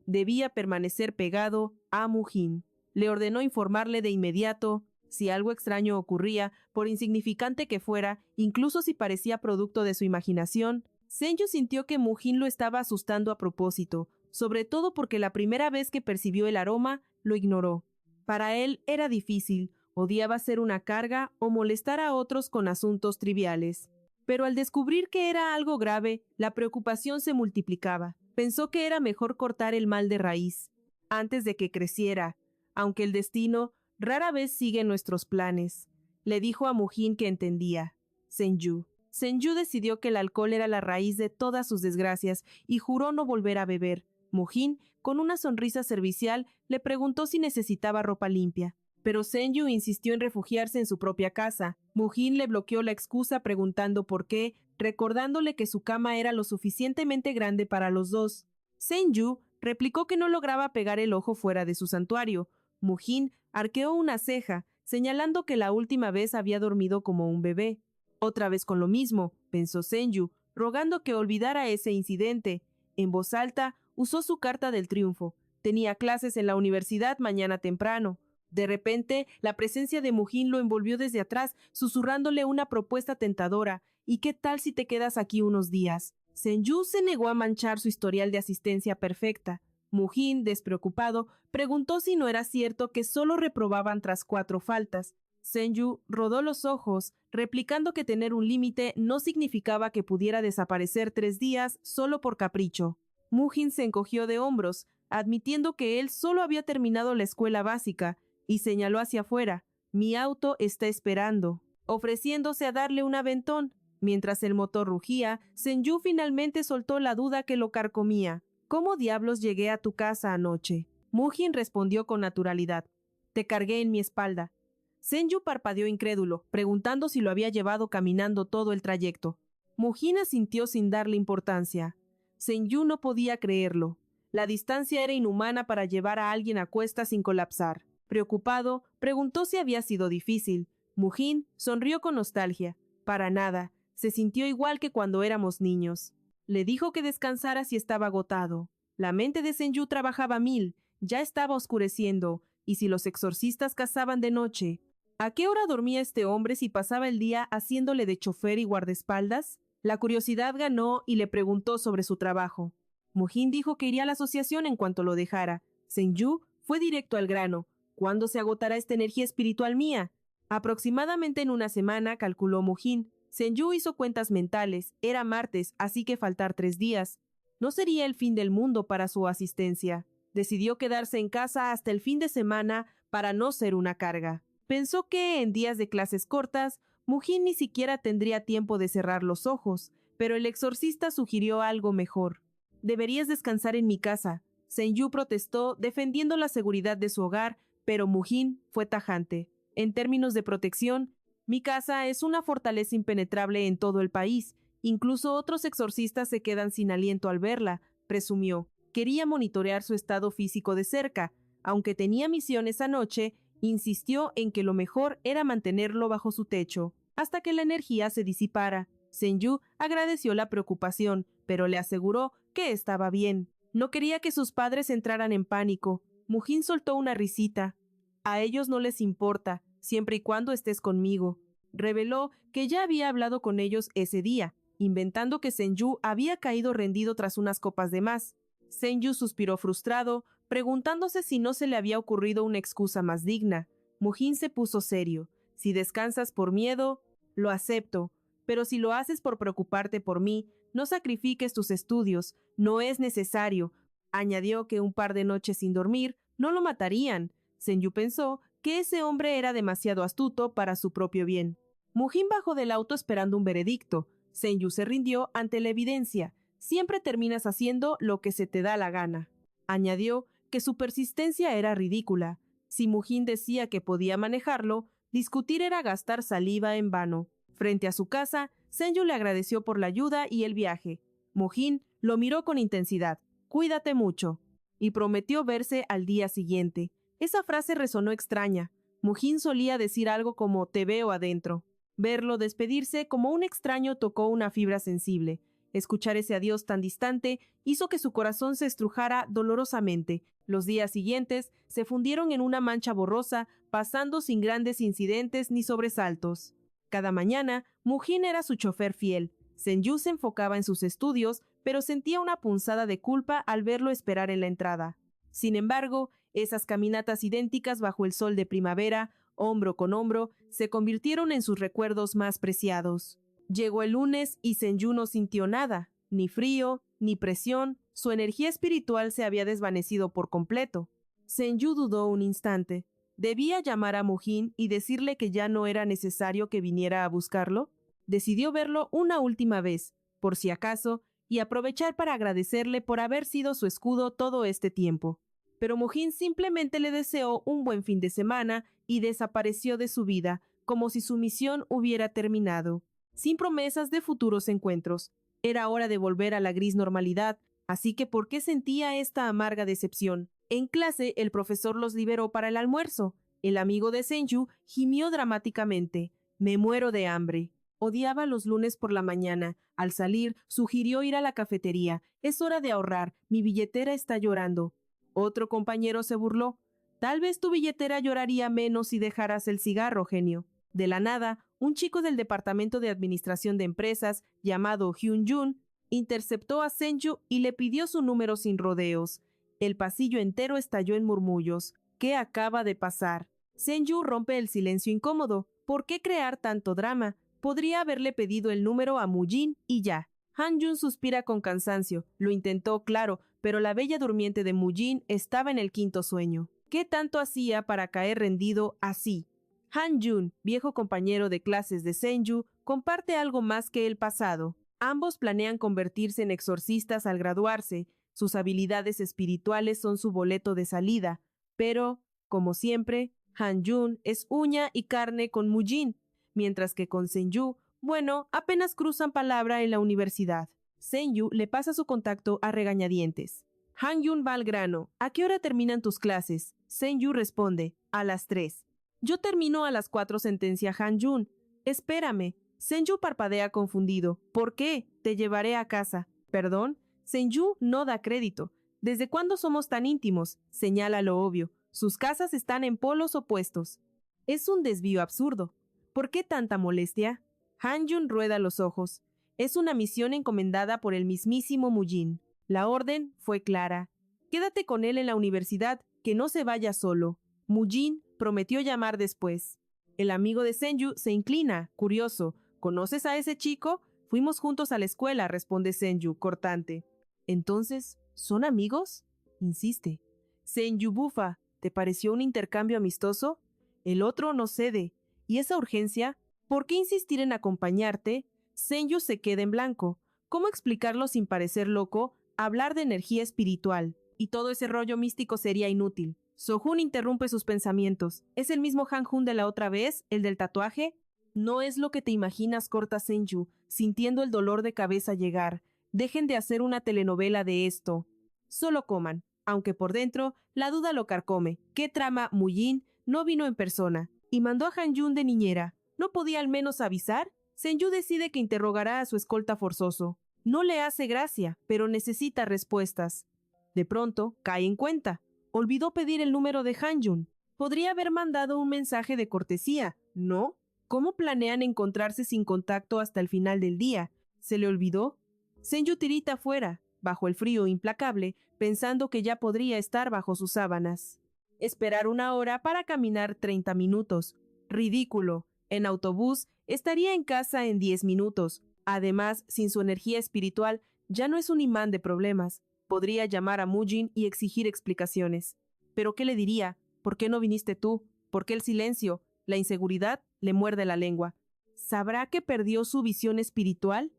debía permanecer pegado a Mujin. Le ordenó informarle de inmediato si algo extraño ocurría, por insignificante que fuera, incluso si parecía producto de su imaginación. Senju sintió que Mujin lo estaba asustando a propósito, sobre todo porque la primera vez que percibió el aroma, lo ignoró. Para él era difícil, odiaba ser una carga o molestar a otros con asuntos triviales. Pero al descubrir que era algo grave, la preocupación se multiplicaba. Pensó que era mejor cortar el mal de raíz, antes de que creciera, aunque el destino rara vez sigue nuestros planes. Le dijo a Mujin que entendía. Senju. Senju decidió que el alcohol era la raíz de todas sus desgracias y juró no volver a beber. Mujin, con una sonrisa servicial, le preguntó si necesitaba ropa limpia. Pero Senju insistió en refugiarse en su propia casa. Mujin le bloqueó la excusa preguntando por qué, recordándole que su cama era lo suficientemente grande para los dos. Senju replicó que no lograba pegar el ojo fuera de su santuario. Mujin arqueó una ceja, señalando que la última vez había dormido como un bebé. Otra vez con lo mismo, pensó Senju, rogando que olvidara ese incidente. En voz alta, usó su carta del triunfo. Tenía clases en la universidad mañana temprano. De repente, la presencia de Mujin lo envolvió desde atrás, susurrándole una propuesta tentadora. ¿Y qué tal si te quedas aquí unos días? Senju se negó a manchar su historial de asistencia perfecta. Mujin, despreocupado, preguntó si no era cierto que solo reprobaban tras 4 faltas. Senju rodó los ojos, replicando que tener un límite no significaba que pudiera desaparecer 3 días solo por capricho. Mujin se encogió de hombros, admitiendo que él solo había terminado la escuela básica, y señaló hacia afuera. Mi auto está esperando. ofreciéndose a darle un aventón. Mientras el motor rugía, Senju finalmente soltó la duda que lo carcomía. ¿Cómo diablos llegué a tu casa anoche? Mujin respondió con naturalidad. Te cargué en mi espalda. Senju parpadeó incrédulo, preguntando si lo había llevado caminando todo el trayecto. Mujin asintió sin darle importancia. Senju no podía creerlo. La distancia era inhumana para llevar a alguien a cuestas sin colapsar. Preocupado, preguntó si había sido difícil. Mujin sonrió con nostalgia. Para nada. Se sintió igual que cuando éramos niños. Le dijo que descansara si estaba agotado. La mente de Senju trabajaba a mil. Ya estaba oscureciendo. ¿Y si los exorcistas cazaban de noche? ¿A qué hora dormía este hombre si pasaba el día haciéndole de chofer y guardaespaldas? La curiosidad ganó y le preguntó sobre su trabajo. Mujin dijo que iría a la asociación en cuanto lo dejara. Senju fue directo al grano. ¿Cuándo se agotará esta energía espiritual mía? Aproximadamente en una semana, calculó Mujin. Senju hizo cuentas mentales. Era martes, así que faltar 3 días. No sería el fin del mundo para su asistencia. Decidió quedarse en casa hasta el fin de semana para no ser una carga. Pensó que, en días de clases cortas, Mujin ni siquiera tendría tiempo de cerrar los ojos, pero el exorcista sugirió algo mejor. Deberías descansar en mi casa. Senju protestó, defendiendo la seguridad de su hogar, pero Mujin fue tajante. En términos de protección, mi casa es una fortaleza impenetrable en todo el país. Incluso otros exorcistas se quedan sin aliento al verla, presumió. Quería monitorear su estado físico de cerca. Aunque tenía misiones anoche, insistió en que lo mejor era mantenerlo bajo su techo, hasta que la energía se disipara. Senju agradeció la preocupación, pero le aseguró que estaba bien. No quería que sus padres entraran en pánico. Mujin soltó una risita. A ellos no les importa, siempre y cuando estés conmigo. Reveló que ya había hablado con ellos ese día, inventando que Senju había caído rendido tras unas copas de más. Senju suspiró frustrado, preguntándose si no se le había ocurrido una excusa más digna. Mujin se puso serio. Si descansas por miedo, lo acepto, pero si lo haces por preocuparte por mí, no sacrifiques tus estudios, no es necesario. Añadió que un par de noches sin dormir no lo matarían. Senju pensó que ese hombre era demasiado astuto para su propio bien. Mujin bajó del auto esperando un veredicto. Senju se rindió ante la evidencia. Siempre terminas haciendo lo que se te da la gana. Añadió que su persistencia era ridícula. Si Mujin decía que podía manejarlo, discutir era gastar saliva en vano. Frente a su casa, Senju le agradeció por la ayuda y el viaje. Mujin lo miró con intensidad. «Cuídate mucho», y prometió verse al día siguiente. Esa frase resonó extraña. Mujin solía decir algo como «te veo adentro». Verlo despedirse como un extraño tocó una fibra sensible. Escuchar ese adiós tan distante hizo que su corazón se estrujara dolorosamente. Los días siguientes se fundieron en una mancha borrosa, pasando sin grandes incidentes ni sobresaltos. Cada mañana, Mujin era su chofer fiel. Senju se enfocaba en sus estudios, pero sentía una punzada de culpa al verlo esperar en la entrada. Sin embargo, esas caminatas idénticas bajo el sol de primavera, hombro con hombro, se convirtieron en sus recuerdos más preciados. Llegó el lunes y Senju no sintió nada, ni frío, ni presión. Su energía espiritual se había desvanecido por completo. Senju dudó un instante. ¿Debía llamar a Mujin y decirle que ya no era necesario que viniera a buscarlo? Decidió verlo una última vez, por si acaso, y aprovechar para agradecerle por haber sido su escudo todo este tiempo. Pero Mujin simplemente le deseó un buen fin de semana y desapareció de su vida, como si su misión hubiera terminado. Sin promesas de futuros encuentros. Era hora de volver a la gris normalidad, así que ¿por qué sentía esta amarga decepción? En clase, el profesor los liberó para el almuerzo. El amigo de Senju gimió dramáticamente. «Me muero de hambre». Odiaba los lunes por la mañana. Al salir, sugirió ir a la cafetería. «Es hora de ahorrar. Mi billetera está llorando». Otro compañero se burló. «Tal vez tu billetera lloraría menos si dejaras el cigarro, genio». De la nada, un chico del departamento de administración de empresas, llamado Hyun-jun, interceptó a Senju y le pidió su número sin rodeos. El pasillo entero estalló en murmullos. ¿Qué acaba de pasar? Senju rompe el silencio incómodo. ¿Por qué crear tanto drama? Podría haberle pedido el número a Mujin y ya. Han-jun suspira con cansancio. Lo intentó, claro, pero la bella durmiente de Mujin estaba en el quinto sueño. ¿Qué tanto hacía para caer rendido así? Han Jun, viejo compañero de clases de Senju, comparte algo más que el pasado. Ambos planean convertirse en exorcistas al graduarse. Sus habilidades espirituales son su boleto de salida. Pero, como siempre, Han Jun es uña y carne con Mujin, mientras que con Senju, bueno, apenas cruzan palabra en la universidad. Senju le pasa su contacto a regañadientes. Han Jun va al grano. ¿A qué hora terminan tus clases? Senju responde, a las 3. Yo termino a las 4, sentencia Han Jun. Espérame. Senju parpadea confundido. ¿Por qué? Te llevaré a casa. ¿Perdón? Senju no da crédito. ¿Desde cuándo somos tan íntimos? Señala lo obvio. Sus casas están en polos opuestos. Es un desvío absurdo. ¿Por qué tanta molestia? Han Jun rueda los ojos. Es una misión encomendada por el mismísimo Mujin. La orden fue clara. Quédate con él en la universidad, que no se vaya solo. Mujin prometió llamar después. El amigo de Senju se inclina, curioso. ¿Conoces a ese chico? Fuimos juntos a la escuela, responde Senju, cortante. Entonces, ¿son amigos? Insiste. Senju bufa. ¿Te pareció un intercambio amistoso? El otro no cede. ¿Y esa urgencia? ¿Por qué insistir en acompañarte? Senju se queda en blanco. ¿Cómo explicarlo sin parecer loco? Hablar de energía espiritual. Y todo ese rollo místico sería inútil. Sohun interrumpe sus pensamientos. ¿Es el mismo Han Jun de la otra vez, el del tatuaje? No es lo que te imaginas, corta Senju, sintiendo el dolor de cabeza llegar. Dejen de hacer una telenovela de esto. Solo coman, aunque por dentro la duda lo carcome. ¿Qué trama Mujin? No vino en persona y mandó a Han Jun de niñera. ¿No podía al menos avisar? Senju decide que interrogará a su escolta forzoso. No le hace gracia, pero necesita respuestas. De pronto, cae en cuenta. Olvidó pedir el número de Han Jun. Podría haber mandado un mensaje de cortesía, ¿no? ¿Cómo planean encontrarse sin contacto hasta el final del día? ¿Se le olvidó? Senju tirita afuera, bajo el frío implacable, pensando que ya podría estar bajo sus sábanas. Esperar 1 hora para caminar 30 minutos. Ridículo. En autobús estaría en casa en 10 minutos. Además, sin su energía espiritual, ya no es un imán de problemas. Podría llamar a Mujin y exigir explicaciones. ¿Pero qué le diría? ¿Por qué no viniste tú? ¿Por qué el silencio? La inseguridad le muerde la lengua. ¿Sabrá que perdió su visión espiritual?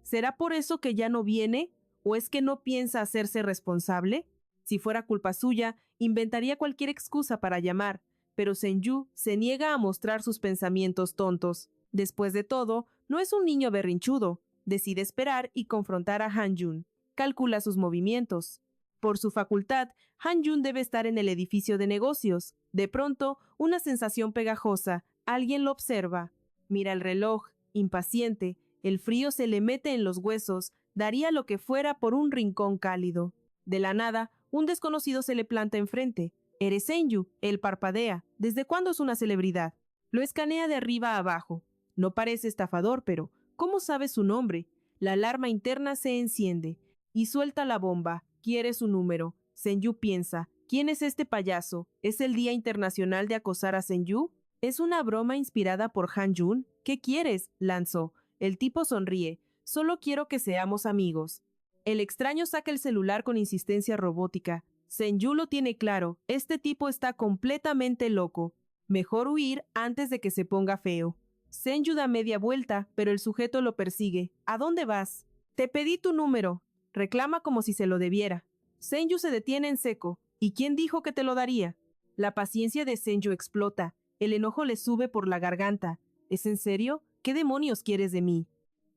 ¿Será por eso que ya no viene? ¿O es que no piensa hacerse responsable? Si fuera culpa suya, inventaría cualquier excusa para llamar, pero Senju se niega a mostrar sus pensamientos tontos. Después de todo, no es un niño berrinchudo. Decide esperar y confrontar a Han Jun. Calcula sus movimientos. Por su facultad, Han Jun debe estar en el edificio de negocios. De pronto, una sensación pegajosa. Alguien lo observa. Mira el reloj, impaciente. El frío se le mete en los huesos. Daría lo que fuera por un rincón cálido. De la nada, un desconocido se le planta enfrente. Eres Senju, él parpadea. ¿Desde cuándo es una celebridad? Lo escanea de arriba a abajo. No parece estafador, pero ¿cómo sabe su nombre? La alarma interna se enciende y suelta la bomba. Quiere su número. Senju piensa, ¿quién es este payaso? ¿Es el Día Internacional de Acosar a Senju? ¿Es una broma inspirada por Han Jun? ¿Qué quieres? Lanzó. El tipo sonríe. Solo quiero que seamos amigos. El extraño saca el celular con insistencia robótica. Senju lo tiene claro. Este tipo está completamente loco. Mejor huir antes de que se ponga feo. Senju da media vuelta, pero el sujeto lo persigue. ¿A dónde vas? Te pedí tu número. Reclama como si se lo debiera. Senju se detiene en seco. ¿Y quién dijo que te lo daría? La paciencia de Senju explota. El enojo le sube por la garganta. ¿Es en serio? ¿Qué demonios quieres de mí?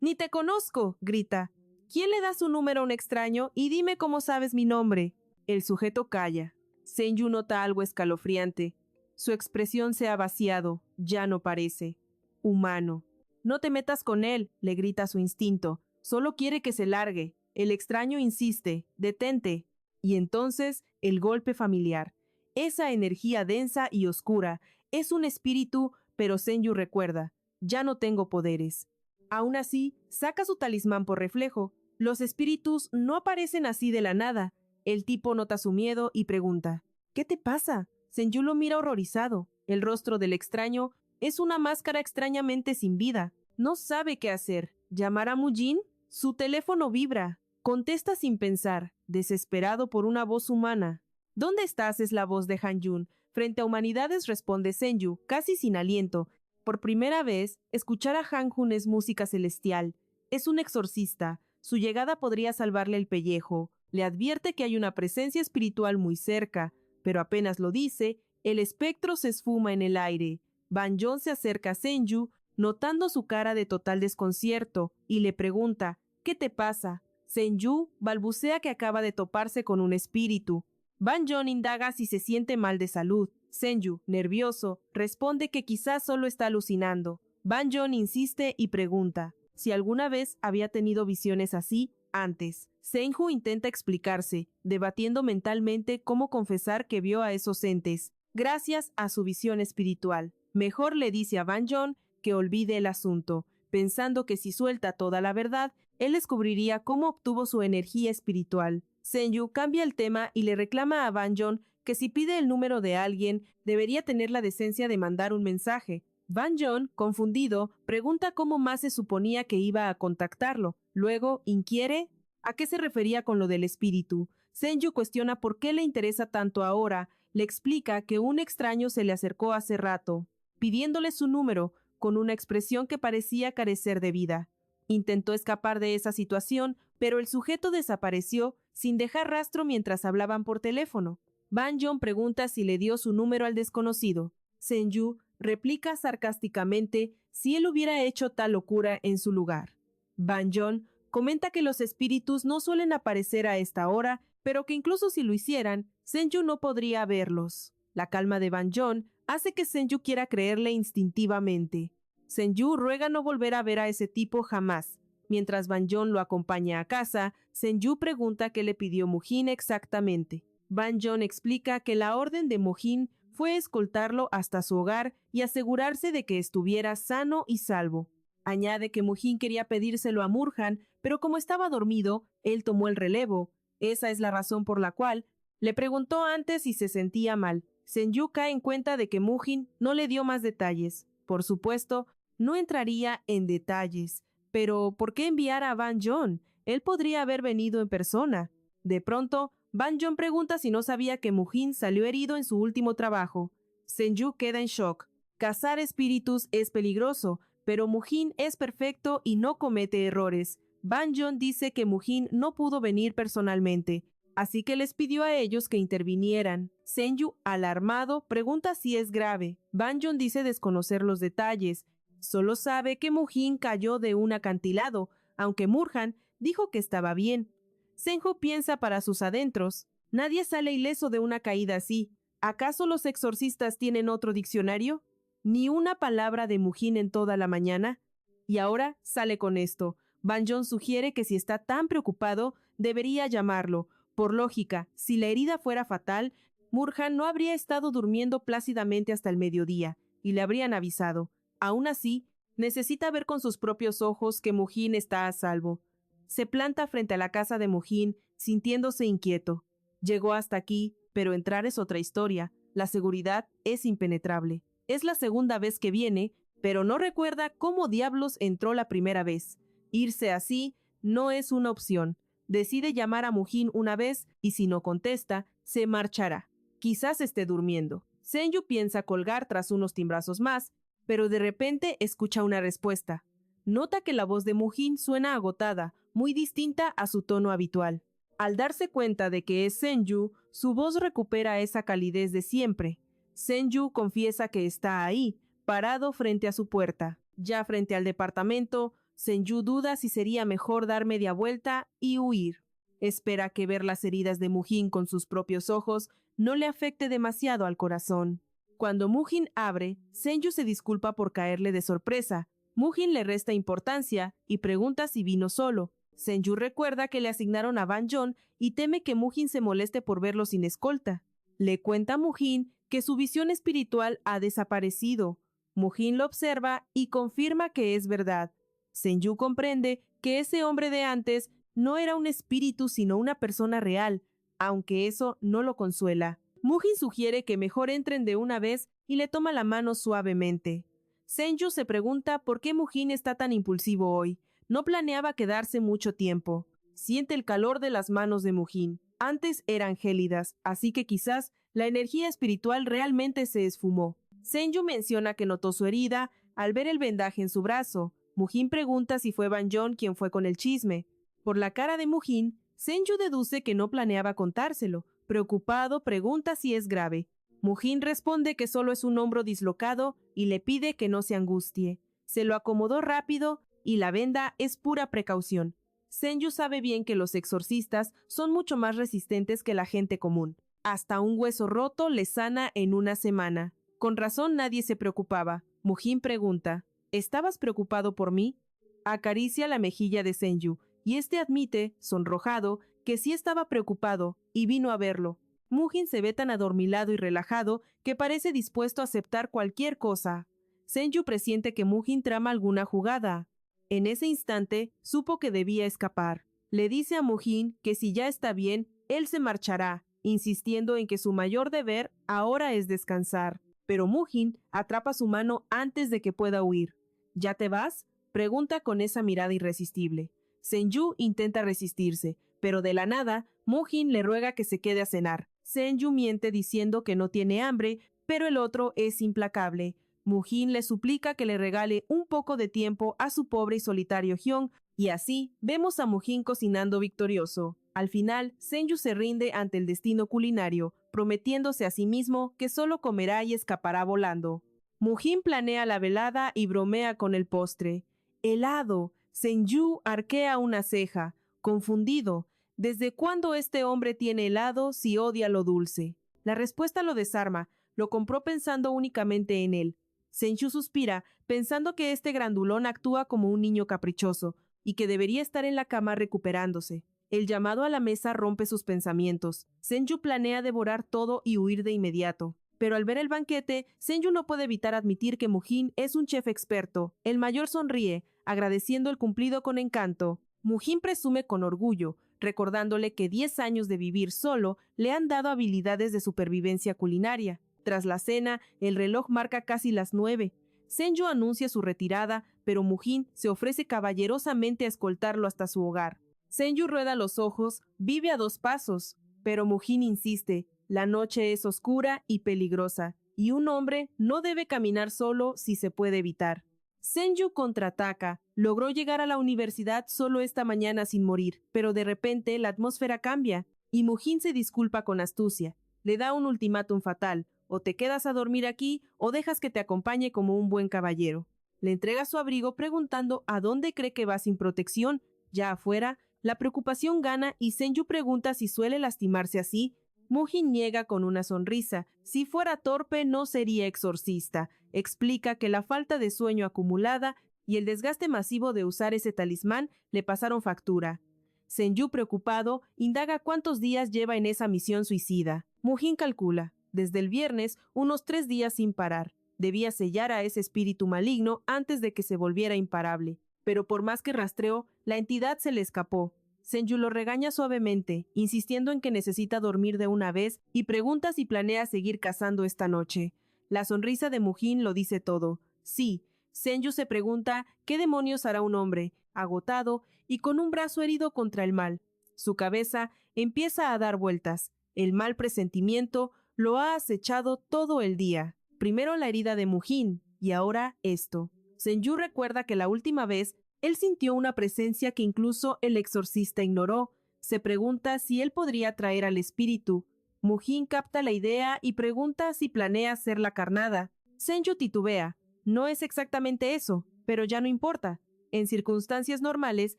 ¡Ni te conozco!, grita. ¿Quién le da su número a un extraño y dime cómo sabes mi nombre? El sujeto calla. Senju nota algo escalofriante. Su expresión se ha vaciado. Ya no parece humano. No te metas con él, le grita su instinto. Solo quiere que se largue. El extraño insiste. Detente. Y entonces, el golpe familiar. Esa energía densa y oscura. Es un espíritu, pero Senju recuerda. Ya no tengo poderes. Aún así, saca su talismán por reflejo. Los espíritus no aparecen así de la nada. El tipo nota su miedo y pregunta, ¿qué te pasa? Senju lo mira horrorizado. El rostro del extraño es una máscara extrañamente sin vida. No sabe qué hacer. ¿Llamar a Mujin? Su teléfono vibra. Contesta sin pensar, desesperado por una voz humana. ¿Dónde estás? Es la voz de Han Jun, Frente a humanidades, responde Senju, casi sin aliento. Por primera vez, escuchar a Han-Jun es música celestial. Es un exorcista. Su llegada podría salvarle el pellejo. Le advierte que hay una presencia espiritual muy cerca, pero apenas lo dice, el espectro se esfuma en el aire. Banjon se acerca a Senju, notando su cara de total desconcierto, y le pregunta, ¿qué te pasa? Senju balbucea que acaba de toparse con un espíritu. Banjon indaga si se siente mal de salud. Senju, nervioso, responde que quizás solo está alucinando. Banjon insiste y pregunta si alguna vez había tenido visiones así antes. Senju intenta explicarse, debatiendo mentalmente cómo confesar que vio a esos entes, gracias a su visión espiritual. Mejor le dice a Banjon que olvide el asunto, pensando que si suelta toda la verdad, él descubriría cómo obtuvo su energía espiritual. Senju cambia el tema y le reclama a Banjon que si pide el número de alguien, debería tener la decencia de mandar un mensaje. Banjon, confundido, pregunta cómo más se suponía que iba a contactarlo. Luego, inquiere a qué se refería con lo del espíritu. Senju cuestiona por qué le interesa tanto ahora. Le explica que un extraño se le acercó hace rato, pidiéndole su número, con una expresión que parecía carecer de vida. Intentó escapar de esa situación, pero el sujeto desapareció sin dejar rastro mientras hablaban por teléfono. Banjon pregunta si le dio su número al desconocido. Senju replica sarcásticamente si él hubiera hecho tal locura en su lugar. Banjon comenta que los espíritus no suelen aparecer a esta hora, pero que incluso si lo hicieran, Senju no podría verlos. La calma de Banjon hace que Senju quiera creerle instintivamente. Senju ruega no volver a ver a ese tipo jamás. Mientras Banjon lo acompaña a casa, Senju pregunta qué le pidió Mujin exactamente. Banjon explica que la orden de Mujin fue escoltarlo hasta su hogar y asegurarse de que estuviera sano y salvo. Añade que Mujin quería pedírselo a Murhan, pero como estaba dormido, él tomó el relevo. Esa es la razón por la cual le preguntó antes si se sentía mal. Senju cae en cuenta de que Mujin no le dio más detalles. Por supuesto, no entraría en detalles. Pero, ¿por qué enviar a Banjon? Él podría haber venido en persona. De pronto, Banjon pregunta si no sabía que Mujin salió herido en su último trabajo. Senju queda en shock. Cazar espíritus es peligroso, pero Mujin es perfecto y no comete errores. Banjon dice que Mujin no pudo venir personalmente, así que les pidió a ellos que intervinieran. Senju, alarmado, pregunta si es grave. Banjon dice desconocer los detalles. Solo sabe que Mujin cayó de un acantilado, aunque Murhan dijo que estaba bien. Senju piensa para sus adentros. Nadie sale ileso de una caída así. ¿Acaso los exorcistas tienen otro diccionario? Ni una palabra de Mujin en toda la mañana. Y ahora sale con esto. Banjon sugiere que si está tan preocupado, debería llamarlo. Por lógica, si la herida fuera fatal, Murhan no habría estado durmiendo plácidamente hasta el mediodía, y le habrían avisado. Aún así, necesita ver con sus propios ojos que Mujin está a salvo. Se planta frente a la casa de Mujin, sintiéndose inquieto. Llegó hasta aquí, pero entrar es otra historia. La seguridad es impenetrable. Es la segunda vez que viene, pero no recuerda cómo diablos entró la primera vez. Irse así no es una opción. Decide llamar a Mujin una vez y si no contesta, se marchará. Quizás esté durmiendo. Senju piensa colgar tras unos timbrazos más, pero de repente escucha una respuesta. Nota que la voz de Mujin suena agotada, muy distinta a su tono habitual. Al darse cuenta de que es Senju, su voz recupera esa calidez de siempre. Senju confiesa que está ahí, parado frente a su puerta. Ya frente al departamento, Senju duda si sería mejor dar media vuelta y huir. Espera que ver las heridas de Mujin con sus propios ojos no le afecte demasiado al corazón. Cuando Mujin abre, Senju se disculpa por caerle de sorpresa. Mujin le resta importancia y pregunta si vino solo. Senju recuerda que le asignaron a Banjon y teme que Mujin se moleste por verlo sin escolta. Le cuenta a Mujin que su visión espiritual ha desaparecido. Mujin lo observa y confirma que es verdad. Senju comprende que ese hombre de antes no era un espíritu sino una persona real, aunque eso no lo consuela. Mujin sugiere que mejor entren de una vez y le toma la mano suavemente. Senju se pregunta por qué Mujin está tan impulsivo hoy. No planeaba quedarse mucho tiempo. Siente el calor de las manos de Mujin. antes eran gélidas, así que quizás la energía espiritual realmente se esfumó. Senju menciona que notó su herida al ver el vendaje en su brazo. Mujin pregunta si fue Banjon quien fue con el chisme. Por la cara de Mujin, Senju deduce que no planeaba contárselo. Preocupado, pregunta si es grave. Mujin responde que solo es un hombro dislocado y le pide que no se angustie. Se lo acomodó rápido y la venda es pura precaución. Senju sabe bien que los exorcistas son mucho más resistentes que la gente común. Hasta un hueso roto le sana en una semana. Con razón nadie se preocupaba. Mujin pregunta, ¿estabas preocupado por mí? Acaricia la mejilla de Senju, y este admite, sonrojado, que sí estaba preocupado, y vino a verlo. Mujin se ve tan adormilado y relajado que parece dispuesto a aceptar cualquier cosa. Senju presiente que Mujin trama alguna jugada. En ese instante, supo que debía escapar. Le dice a Mujin que si ya está bien, él se marchará, insistiendo en que su mayor deber ahora es descansar. Pero Mujin atrapa su mano antes de que pueda huir. ¿Ya te vas?, pregunta con esa mirada irresistible. Senju intenta resistirse, pero de la nada, Mujin le ruega que se quede a cenar. Senju miente diciendo que no tiene hambre, pero el otro es implacable. Mujin le suplica que le regale un poco de tiempo a su pobre y solitario Hyung, y así vemos a Mujin cocinando victorioso. Al final, Senju se rinde ante el destino culinario, prometiéndose a sí mismo que solo comerá y escapará volando. Mujin planea la velada y bromea con el postre. ¡Helado! Senju arquea una ceja, confundido. ¿Desde cuándo este hombre tiene helado si odia lo dulce? La respuesta lo desarma, lo compró pensando únicamente en él. Senju suspira, pensando que este grandulón actúa como un niño caprichoso y que debería estar en la cama recuperándose. El llamado a la mesa rompe sus pensamientos. Senju planea devorar todo y huir de inmediato. Pero al ver el banquete, Senju no puede evitar admitir que Mujin es un chef experto. El mayor sonríe, agradeciendo el cumplido con encanto. Mujin presume con orgullo, recordándole que 10 años de vivir solo le han dado habilidades de supervivencia culinaria. Tras la cena, el reloj marca casi las 9. Senju anuncia su retirada, pero Mujin se ofrece caballerosamente a escoltarlo hasta su hogar. Senju rueda los ojos, vive a 2 pasos, pero Mujin insiste, la noche es oscura y peligrosa, y un hombre no debe caminar solo si se puede evitar. Senju contraataca, logró llegar a la universidad solo esta mañana sin morir, pero de repente la atmósfera cambia, y Mujin se disculpa con astucia. Le da un ultimátum fatal, o te quedas a dormir aquí o dejas que te acompañe como un buen caballero. Le entrega su abrigo preguntando a dónde cree que va sin protección. Ya afuera, la preocupación gana y Senju pregunta si suele lastimarse así. Mujin niega con una sonrisa. Si fuera torpe no sería exorcista. Explica que la falta de sueño acumulada y el desgaste masivo de usar ese talismán le pasaron factura. Senju, preocupado, indaga cuántos días lleva en esa misión suicida. Mujin calcula, desde el viernes, unos 3 días sin parar. Debía sellar a ese espíritu maligno antes de que se volviera imparable. Pero por más que rastreó, la entidad se le escapó. Senju lo regaña suavemente, insistiendo en que necesita dormir de una vez y pregunta si planea seguir cazando esta noche. La sonrisa de Mujin lo dice todo. Sí, Senju se pregunta qué demonios hará un hombre, agotado y con un brazo herido contra el mal. Su cabeza empieza a dar vueltas. El mal presentimiento lo ha acechado todo el día. Primero la herida de Mujin y ahora esto. Senju recuerda que la última vez él sintió una presencia que incluso el exorcista ignoró. Se pregunta si él podría traer al espíritu. Mujin capta la idea y pregunta si planea hacer la carnada. Senju titubea. No es exactamente eso, pero ya no importa. En circunstancias normales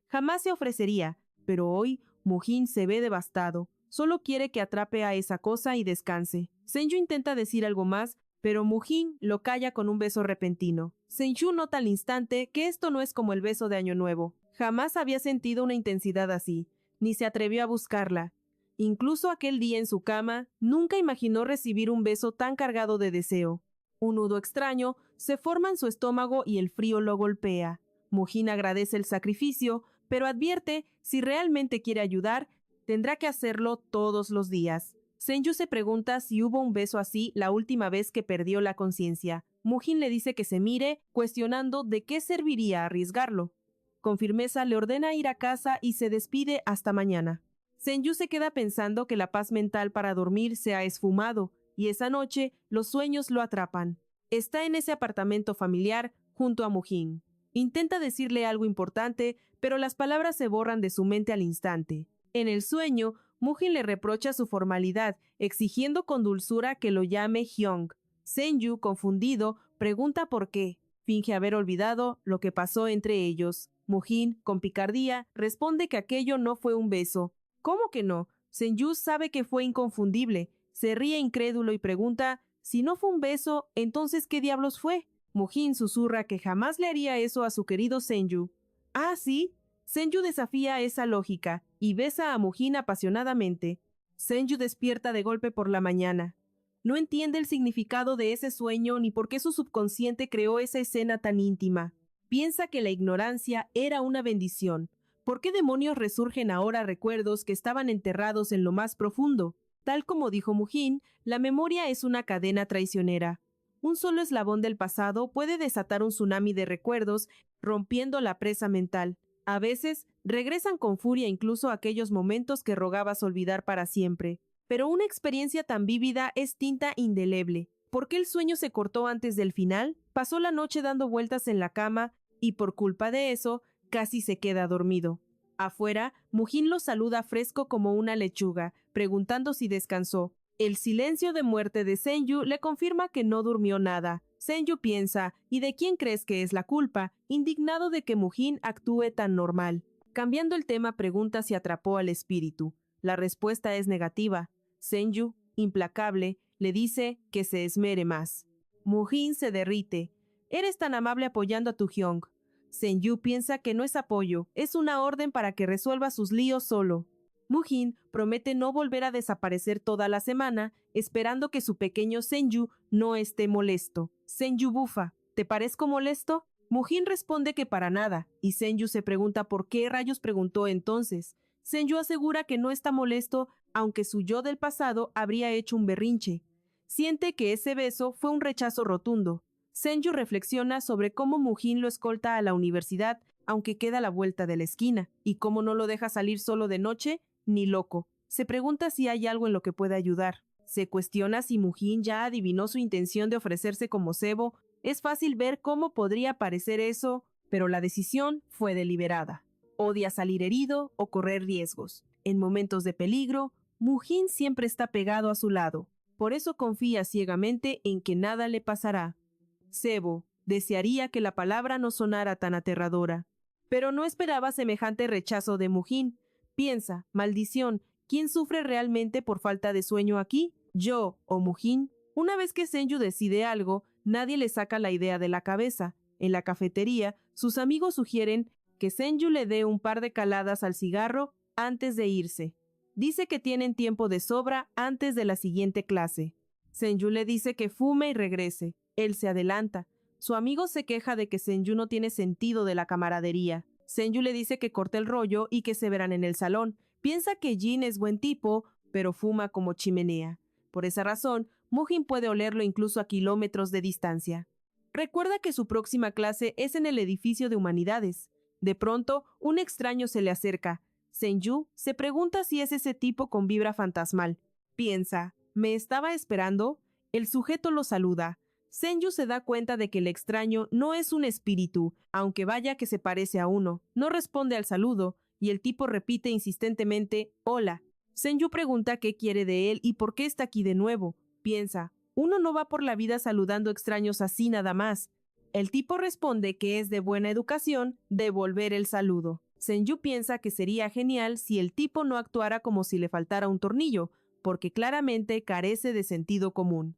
jamás se ofrecería, pero hoy Mujin se ve devastado. Solo quiere que atrape a esa cosa y descanse. Senju intenta decir algo más, pero Mujin lo calla con un beso repentino. Senju nota al instante que esto no es como el beso de Año Nuevo. Jamás había sentido una intensidad así, ni se atrevió a buscarla. Incluso aquel día en su cama, nunca imaginó recibir un beso tan cargado de deseo. Un nudo extraño se forma en su estómago y el frío lo golpea. Mujin agradece el sacrificio, pero advierte, si realmente quiere ayudar, tendrá que hacerlo todos los días. Senju se pregunta si hubo un beso así la última vez que perdió la conciencia. Mujin le dice que se mire, cuestionando de qué serviría arriesgarlo. Con firmeza le ordena ir a casa y se despide hasta mañana. Senju se queda pensando que la paz mental para dormir se ha esfumado, y esa noche los sueños lo atrapan. Está en ese apartamento familiar junto a Mujin. Intenta decirle algo importante, pero las palabras se borran de su mente al instante. En el sueño, Mujin le reprocha su formalidad, exigiendo con dulzura que lo llame Hyung. Senju, confundido, pregunta por qué. Finge haber olvidado lo que pasó entre ellos. Mujin, con picardía, responde que aquello no fue un beso. ¿Cómo que no? Senju sabe que fue inconfundible. Se ríe incrédulo y pregunta, si no fue un beso, entonces ¿qué diablos fue? Mujin susurra que jamás le haría eso a su querido Senju. Ah, sí. Senju desafía esa lógica y besa a Mujin apasionadamente. Senju despierta de golpe por la mañana. No entiende el significado de ese sueño ni por qué su subconsciente creó esa escena tan íntima. Piensa que la ignorancia era una bendición. ¿Por qué demonios resurgen ahora recuerdos que estaban enterrados en lo más profundo? Tal como dijo Mujin, la memoria es una cadena traicionera. Un solo eslabón del pasado puede desatar un tsunami de recuerdos, rompiendo la presa mental. A veces, regresan con furia incluso aquellos momentos que rogabas olvidar para siempre. Pero una experiencia tan vívida es tinta indeleble. ¿Por qué el sueño se cortó antes del final? Pasó la noche dando vueltas en la cama y por culpa de eso, casi se queda dormido. Afuera, Mujin lo saluda fresco como una lechuga, preguntando si descansó. El silencio de muerte de Senju le confirma que no durmió nada. Senju piensa, ¿y de quién crees que es la culpa? Indignado de que Mujin actúe tan normal. Cambiando el tema, pregunta si atrapó al espíritu. La respuesta es negativa. Senju, implacable, le dice que se esmere más. Mujin se derrite. Eres tan amable apoyando a tu Hyung. Senju piensa que no es apoyo, es una orden para que resuelva sus líos solo. Mujin promete no volver a desaparecer toda la semana, esperando que su pequeño Senju no esté molesto. Senju bufa. ¿Te parezco molesto? Mujin responde que para nada, y Senju se pregunta por qué rayos preguntó entonces. Senju asegura que no está molesto, aunque su yo del pasado habría hecho un berrinche. Siente que ese beso fue un rechazo rotundo. Senju reflexiona sobre cómo Mujin lo escolta a la universidad, aunque queda a la vuelta de la esquina, y cómo no lo deja salir solo de noche, ni loco. Se pregunta si hay algo en lo que pueda ayudar. Se cuestiona si Mujin ya adivinó su intención de ofrecerse como cebo. Es fácil ver cómo podría parecer eso, pero la decisión fue deliberada. Odia salir herido o correr riesgos. En momentos de peligro, Mujin siempre está pegado a su lado. Por eso confía ciegamente en que nada le pasará. Cebo desearía que la palabra no sonara tan aterradora. Pero no esperaba semejante rechazo de Mujin. Piensa, maldición, ¿quién sufre realmente por falta de sueño aquí? ¿Yo o Mujin? Una vez que Senju decide algo, nadie le saca la idea de la cabeza. En la cafetería, sus amigos sugieren que Senju le dé un par de caladas al cigarro antes de irse. Dice que tienen tiempo de sobra antes de la siguiente clase. Senju le dice que fume y regrese. Él se adelanta. Su amigo se queja de que Senju no tiene sentido de la camaradería. Senju le dice que corte el rollo y que se verán en el salón. Piensa que Jin es buen tipo, pero fuma como chimenea. Por esa razón, Mujin puede olerlo incluso a kilómetros de distancia. Recuerda que su próxima clase es en el edificio de humanidades. De pronto, un extraño se le acerca. Senju se pregunta si es ese tipo con vibra fantasmal. Piensa, ¿me estaba esperando? El sujeto lo saluda. Senju se da cuenta de que el extraño no es un espíritu, aunque vaya que se parece a uno. No responde al saludo, y el tipo repite insistentemente, «Hola». Senju pregunta qué quiere de él y por qué está aquí de nuevo. Piensa, uno no va por la vida saludando extraños así nada más. El tipo responde que es de buena educación devolver el saludo. Senju piensa que sería genial si el tipo no actuara como si le faltara un tornillo, porque claramente carece de sentido común.